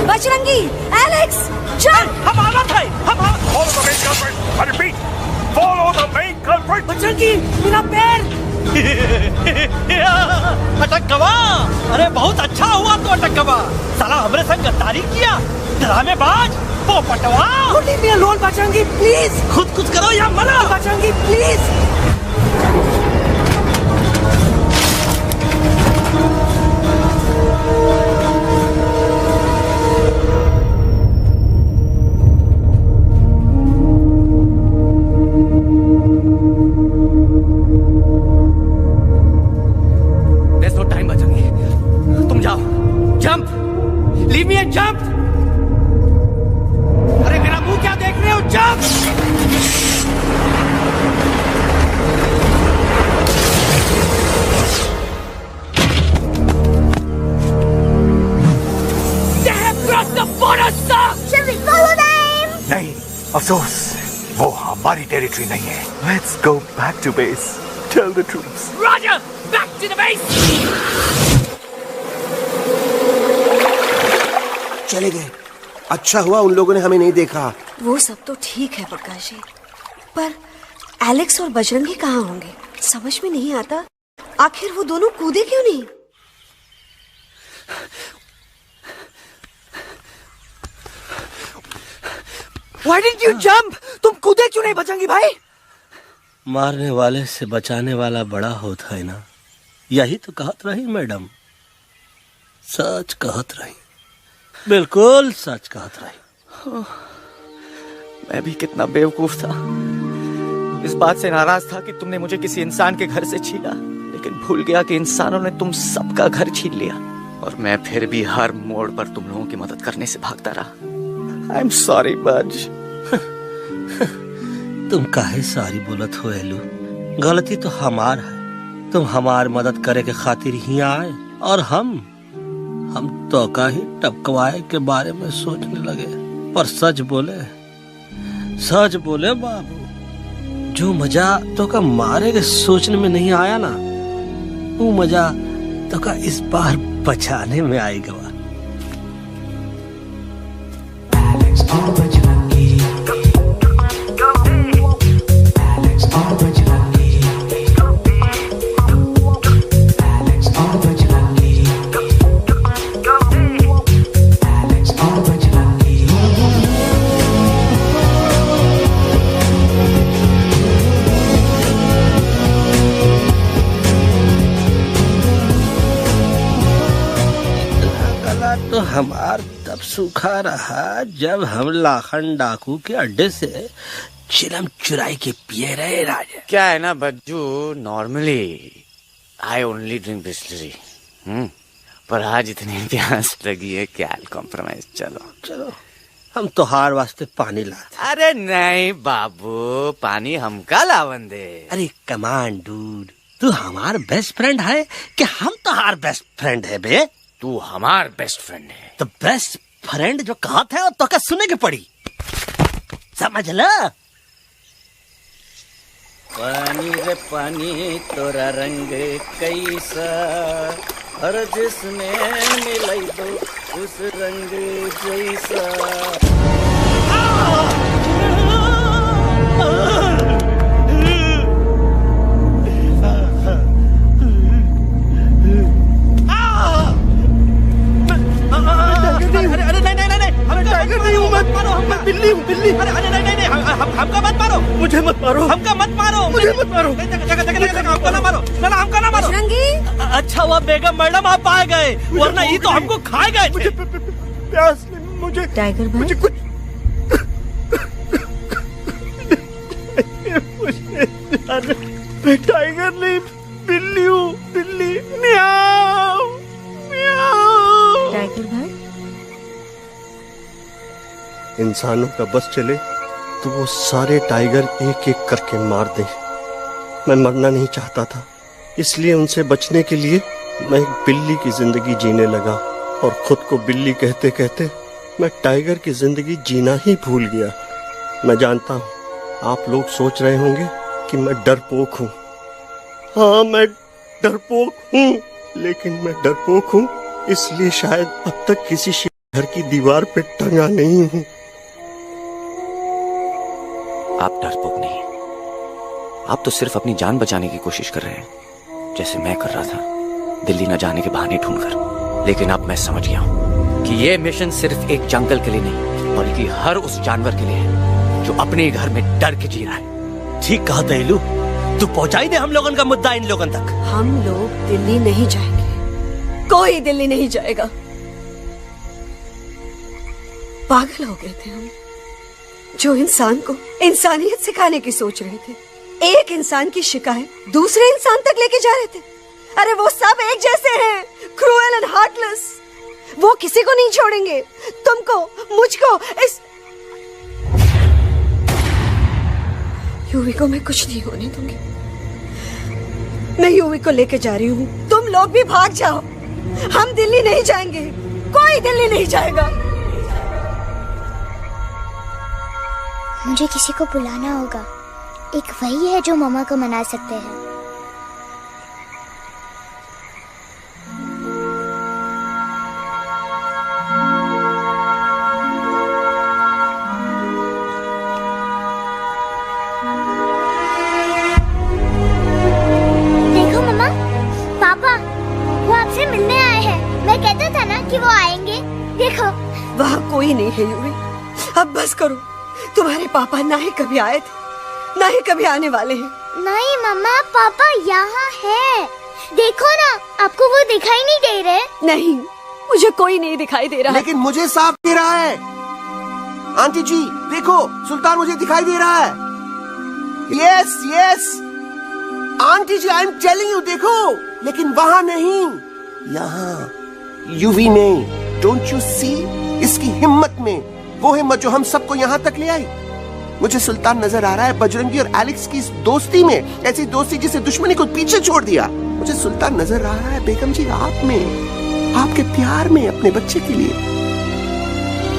[SPEAKER 20] बजरंगी, एलेक्स, चल!
[SPEAKER 13] हम आना था, Follow the main culprit. I repeat, follow the main culprit.
[SPEAKER 20] Bajrangi, मेरा पैर!
[SPEAKER 9] अटकवा! अरे बहुत अच्छा हुआ तो अटकवा। साला हमरे संग गद्दारी किया, ड्रामेबाज, पोपटवा।
[SPEAKER 20] Leave me alone, Bajrangi, please.
[SPEAKER 9] खुद कुछ करो या मना।
[SPEAKER 20] Bajrangi, please.
[SPEAKER 13] There's no time, Bajrangi. तुम जाओ, jump, leave me and jump। अरे मेरा मुंह क्या देख रहे हो? jump! They have crossed the border, sir!
[SPEAKER 14] Shall we follow them?
[SPEAKER 6] नहीं, अफसोस, वो हमारी टेरिटरी नहीं है। Let's go back to base. Tell the troops.
[SPEAKER 13] Roger, back to the base!
[SPEAKER 10] चले गए। अच्छा हुआ उन लोगों ने हमें नहीं देखा।
[SPEAKER 20] वो सब तो ठीक है प्रकाश जी, पर एलेक्स और बजरंगी कहाँ होंगे? समझ में नहीं आता, आखिर वो दोनों कूदे क्यों नहीं?
[SPEAKER 13] Why didn't you jump? तुम कूदे क्यों नहीं बजरंगी भाई?
[SPEAKER 9] मारने वाले से बचाने वाला बड़ा होता है ना, यही तो कहत रही मैडम। सच कहत रही, बिल्कुल सच कहत रही।
[SPEAKER 13] मैं भी कितना बेवकूफ था। इस बात से नाराज था कि तुमने मुझे किसी इंसान के घर से छीना, लेकिन भूल गया कि इंसानों ने तुम सबका घर छीन लिया, और मैं फिर भी हर मोड़ पर तुम लोगों की मदद करने से भागता रहा। आई एम सॉरी बज।
[SPEAKER 9] तुम काहे सारी बोलत हो एलू? गलती तो हमार है। तुम हमार मदद करे के खातिर ही आए, और हम तो का ही टपकवाए के बारे में सोचने लगे। पर सच बोले बाबू, जो मजा तो का मारे के सोचने में नहीं आया ना, वो मजा तो का इस बार बचाने में आएगा। तो हमार तब सूखा रहा जब हम लाखन डाकू के अड्डे से चिलम चुराई के पिए रहे राजा।
[SPEAKER 13] क्या है ना Bajju, normally I only drink Bisleri, पर आज इतनी प्यास लगी है कि आई कॉम्प्रोमाइज। चलो
[SPEAKER 9] हम तोहार वास्ते पानी लाते।
[SPEAKER 13] अरे नहीं बाबू, पानी हमका लावन दे।
[SPEAKER 9] अरे कमान डूड, तू हमार बेस्ट फ्रेंड है कि हम तोहार बेस्ट फ्रेंड है बे?
[SPEAKER 13] तू हमार बेस्ट फ्रेंड है।
[SPEAKER 9] तो बेस्ट फ्रेंड जो कहत है तो क्या सुने के पड़ी, समझ ला।
[SPEAKER 21] पानी रे पानी तोरा रंग कैसा, हर जिसने मिलाई दो उस रंग जैसा।
[SPEAKER 9] बिल्ली हूँ, बिल्ली।
[SPEAKER 13] अरे नहीं, हमका मत मारो।
[SPEAKER 9] मुझे मत मारो।
[SPEAKER 13] हमका मत मारो।
[SPEAKER 9] मुझे मत मारो।
[SPEAKER 13] हमको ना मारो। ना हमका ना मारो।
[SPEAKER 9] अच्छा हुआ बेगम मैडम आप आ गए, वरना ये तो हमको खा गए।
[SPEAKER 6] मुझे प्यास नहीं, मुझे
[SPEAKER 20] टाइगर भाई,
[SPEAKER 6] मुझे कुछ मैं टाइगर नहीं, बिल्ली हूँ, बिल्ली। म्याऊ म्याऊ।
[SPEAKER 20] टाइगर भाई,
[SPEAKER 9] इंसानों का बस चले
[SPEAKER 8] तो वो सारे टाइगर एक एक करके मार दे। मैं मरना नहीं चाहता था, इसलिए उनसे बचने के लिए मैं एक बिल्ली की जिंदगी जीने लगा और खुद को बिल्ली कहते कहते मैं टाइगर की जिंदगी जीना ही भूल गया। मैं जानता हूँ आप लोग सोच रहे होंगे कि मैं डरपोक हूँ। हाँ, मैं डरपोक हूँ, लेकिन मैं डरपोक हूँ इसलिए शायद अब तक किसी घर की दीवार पे टंगा नहीं हूँ।
[SPEAKER 22] आप डरपोक नहीं, आप तो सिर्फ अपनी जान बचाने की कोशिश कर रहे हैं, जैसे मैं कर रहा था दिल्ली न जाने के बहाने ढूंढकर। लेकिन अब मैं समझ गया हूं कि यह मिशन सिर्फ एक जंगल के लिए नहीं, बल्कि हर उस जानवर के लिए है जो अपने घर में डर के जी रहा है।
[SPEAKER 9] ठीक कहा दयालु, तू पहुंचाई दे हम लोगों का मुद्दा इन लोगों तक।
[SPEAKER 20] हम लोग दिल्ली नहीं जाएंगे, कोई दिल्ली नहीं जाएगा। पागल हो गए थे हम, जो इंसान को इंसानियत सिखाने की सोच रहे थे। एक इंसान की शिकायत दूसरे इंसान तक लेके जा रहे थे। अरे वो सब एक जैसे हैं, क्रूएल एंड हार्टलेस। वो किसी को नहीं छोड़ेंगे, तुमको, मुझको, इस यूवी को मैं कुछ नहीं होने दूंगी। मैं यूवी को लेके जा रही हूँ, तुम लोग भी भाग जाओ। हम दिल्ली नहीं जाएंगे, कोई दिल्ली नहीं जाएगा।
[SPEAKER 1] मुझे किसी को बुलाना होगा, एक वही है जो मम्मा को मना सकते हैं। देखो मम्मा, पापा वो आपसे मिलने आए हैं। मैं कहता था ना कि वो आएंगे। देखो
[SPEAKER 20] वहाँ कोई नहीं है यूवी, अब बस करो। तुम्हारे पापा ना ही कभी आए थे, ना ही कभी आने वाले हैं।
[SPEAKER 1] नहीं मम्मा, पापा यहाँ है। देखो ना, आपको वो दिखाई नहीं दे रहे?
[SPEAKER 20] नहीं, मुझे कोई नहीं दिखाई दे रहा।
[SPEAKER 10] लेकिन मुझे साफ दे रहा है। आंटी जी देखो, सुल्तान मुझे दिखाई दे रहा है। Yes yes aunty ji, I am telling you, देखो। लेकिन वहाँ नहीं, यहाँ यूवी में। डोंट यू सी इसकी हिम्मत में, वो हिम्मत जो हम सबको यहाँ तक ले आई। मुझे सुल्तान नजर आ रहा है बजरंगी और एलेक्स की इस दोस्ती में, ऐसी दोस्ती जिसे दुश्मनी को पीछे छोड़ दिया। मुझे सुल्तान नजर आ रहा है बेगम जी आप में, आपके प्यार में अपने बच्चे के लिए।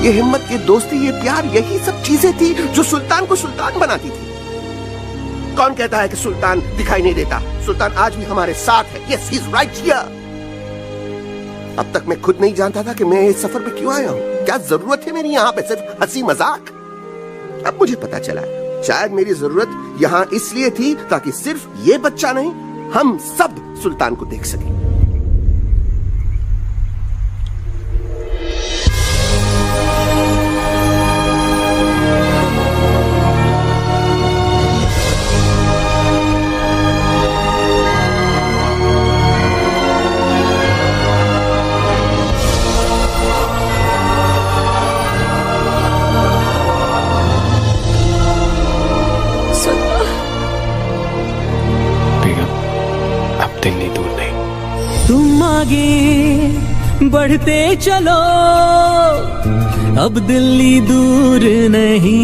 [SPEAKER 10] ये हिम्मत, ये दोस्ती, ये प्यार, यही सब चीजें थी जो सुल्तान को सुल्तान बनाती थी। कौन कहता है कि सुल्तान दिखाई नहीं देता? सुल्तान आज भी हमारे साथ है। Yes, he is right here. अब तक मैं खुद नहीं जानता था कि मैं इस सफर पे क्यों आया हूँ। क्या जरूरत है मेरी यहाँ पे सिर्फ हंसी मजाक? अब मुझे पता चला, शायद मेरी जरूरत यहाँ इसलिए थी ताकि सिर्फ ये बच्चा नहीं, हम सब सुल्तान को देख सकें।
[SPEAKER 17] तुम आगे बढ़ते चलो, अब दिल्ली दूर नहीं।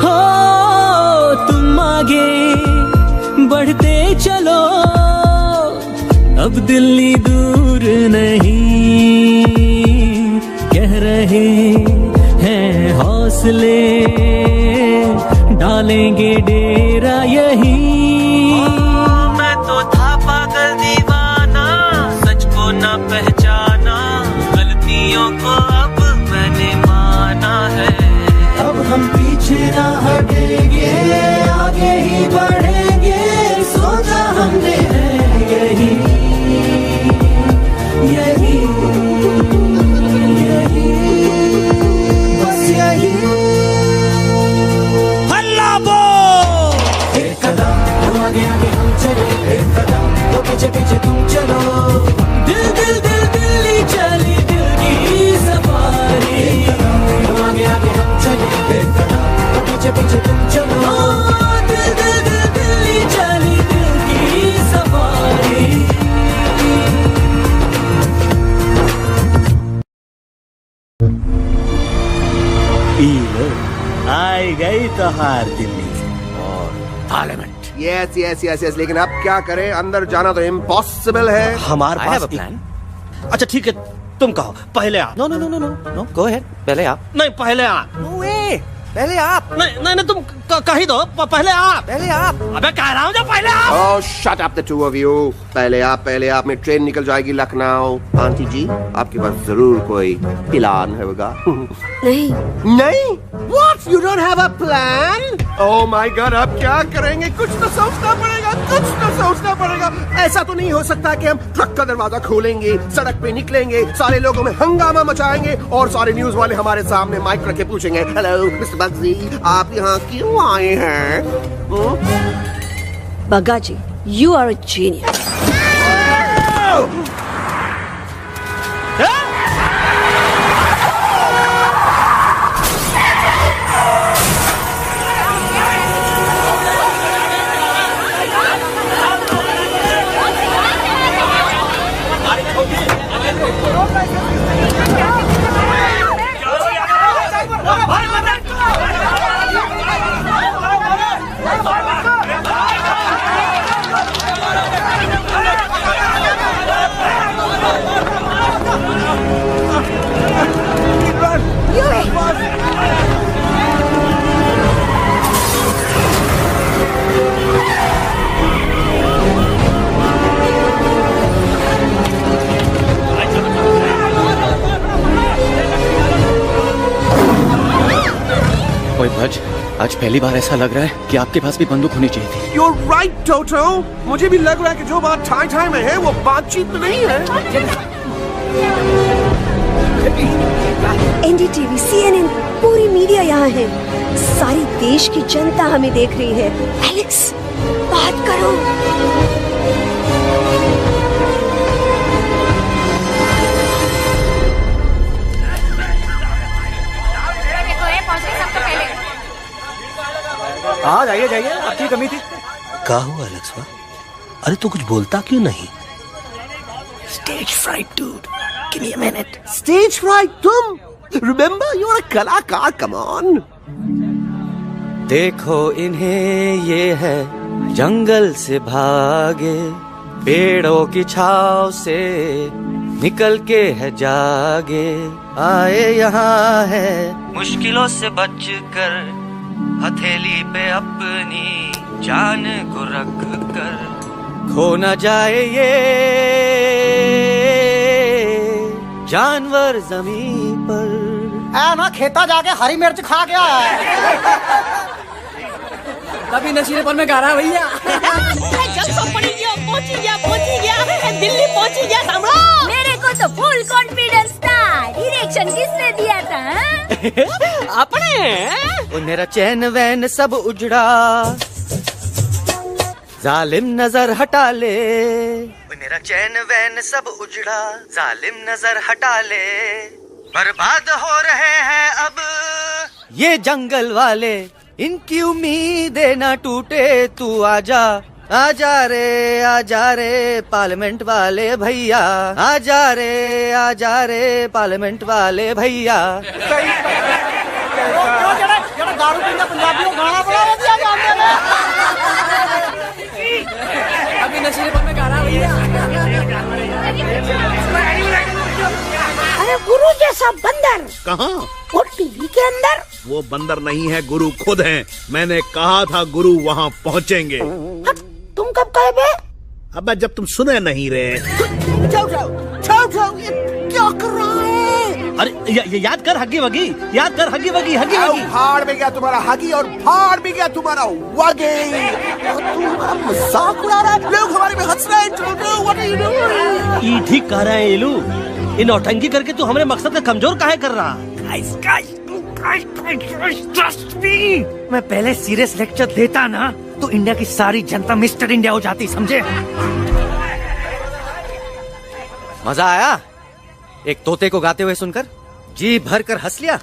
[SPEAKER 17] हो तुम आगे बढ़ते चलो, अब दिल्ली दूर नहीं। कह रहे हैं हौसले, डालेंगे डेरा यही। मैं तो था पागल दीवाना, सच को न पहचाना, गलतियों को अब मैंने माना है। अब हम पीछे ना हटेंगे, आगे ही बढ़ेंगे, सोचा हमने है यही।
[SPEAKER 9] तहार दिल्ली और parliament.
[SPEAKER 10] Yes yes yes yes, लेकिन अब क्या करें, अंदर जाना तो इम्पॉसिबल है।
[SPEAKER 9] हमारे
[SPEAKER 22] I have
[SPEAKER 9] pass
[SPEAKER 22] a plan.
[SPEAKER 9] अच्छा ठीक है, तुम कहो पहले आप।
[SPEAKER 22] No no no no no no, go ahead, पहले आप।
[SPEAKER 9] नहीं पहले आप।
[SPEAKER 22] नो वे, पहले आप।
[SPEAKER 9] नहीं नहीं नहीं, तुम कही दो, पहले आप।
[SPEAKER 22] पहले आप।
[SPEAKER 9] अबे कह रहा हूँ जब पहले आप।
[SPEAKER 10] Oh, shut up the two of you. पहले आप में ट्रेन निकल जाएगी लखनऊ। आंटी जी, आपके पास जरूर कोई प्लान होगा।
[SPEAKER 20] नहीं
[SPEAKER 10] नहीं? What? You don't have a plan? Oh my God, अब क्या करेंगे? कुछ तो सोचना पड़ेगा, कुछ तो सोचना पड़ेगा। ऐसा तो नहीं हो सकता कि हम ट्रक का दरवाजा खोलेंगे, सड़क पे निकलेंगे, सारे लोगों में हंगामा मचाएंगे और सारे न्यूज वाले हमारे सामने माइक रख के पूछेंगे, हेलो मिस्टर बग्जी, आप यहाँ क्यों आए हैं?
[SPEAKER 20] बग्गा जी, you are a genius.
[SPEAKER 22] ओए भज, आज पहली बार ऐसा लग रहा है कि आपके पास भी बंदूक होनी चाहिए थी।
[SPEAKER 10] You're right, Toto. मुझे भी लग रहा है कि जो बात ठाई में है वो बातचीत में नहीं है।
[SPEAKER 20] NDTV, CNN, पूरी मीडिया यहाँ है। सारी देश की जनता हमें देख रही है। एलेक्स, बात करो।
[SPEAKER 22] हाँ जाइए जाइए, आपकी कमी थी।
[SPEAKER 9] क्या हुआ एलेक्स? अरे तू कुछ बोलता क्यों नहीं?
[SPEAKER 22] Stage fright dude, give me a minute.
[SPEAKER 10] Stage fright तुम? Remember, you're a कलाकार, come on.
[SPEAKER 22] देखो इन्हें, ये है जंगल से भागे, पेड़ों की छाव से निकल के है जागे, आए यहाँ है मुश्किलों से बचकर, हथेली पे अपनी जान को रख कर, खो न जाए ये जानवर जमीन पर।
[SPEAKER 14] ना खेता जाके हरी मिर्च खा गया है।
[SPEAKER 12] तभी नशीलेपन में गा रहा है भैया।
[SPEAKER 7] पहुंची गया, दिल्ली पहुंची गया सामने। मेरे को तो फुल कॉन्फिडेंस था। डायरेक्शन किसने दिया था?
[SPEAKER 22] अपने। मेरा चैन वैन सब उजड़ा, जालिम नजर हटा ले। मेरा चैन वैन सब उजड़ा, जालिम नजर हटा ले। बर्बाद हो रहे हैं अब ये जंगल वाले, इनकी उम्मीदें ना टूटे, तू आजा आजा रे पार्लियामेंट वाले भैया, आजा रे पार्लियामेंट वाले भैया।
[SPEAKER 14] दारू पीना पंजाबी को गाना बड़ा दिया जाने में।
[SPEAKER 12] अभी नशीलेपन में गा रहा है भैया।
[SPEAKER 14] अरे गुरु जैसा बंदर
[SPEAKER 11] कहाँ?
[SPEAKER 14] वो टीवी के अंदर।
[SPEAKER 11] वो बंदर नहीं है, गुरु खुद हैं। मैंने कहा था गुरु वहाँ पहुँचेंगे।
[SPEAKER 14] तुम कब कहे बे?
[SPEAKER 11] अब जब तुम सुने नहीं रहे।
[SPEAKER 14] क्या कर रहा है?
[SPEAKER 9] अरे याद कर हगी वगी, याद कर हगी वगी, हगी वगी।
[SPEAKER 10] फाड़ भी गया तुम्हारा हगी और फाड़ भी गया तुम्हारा वगी। तुम्हारा मजाक उड़ा रहा है, लोग हमारे में हंस रहे हैं। What are you doing?
[SPEAKER 9] ये ठीक कह रहे हैं इलू, इन नौटंकी करके तू हमारे मकसद का कमजोर काहे कर रहा?
[SPEAKER 22] मैं पहले सीरियस लेक्चर देता ना तो इंडिया की सारी जनता मिस्टर इंडिया हो जाती, समझे? मजा आया एक तोते को गाते हुए सुनकर? जी भर कर हंस लिया?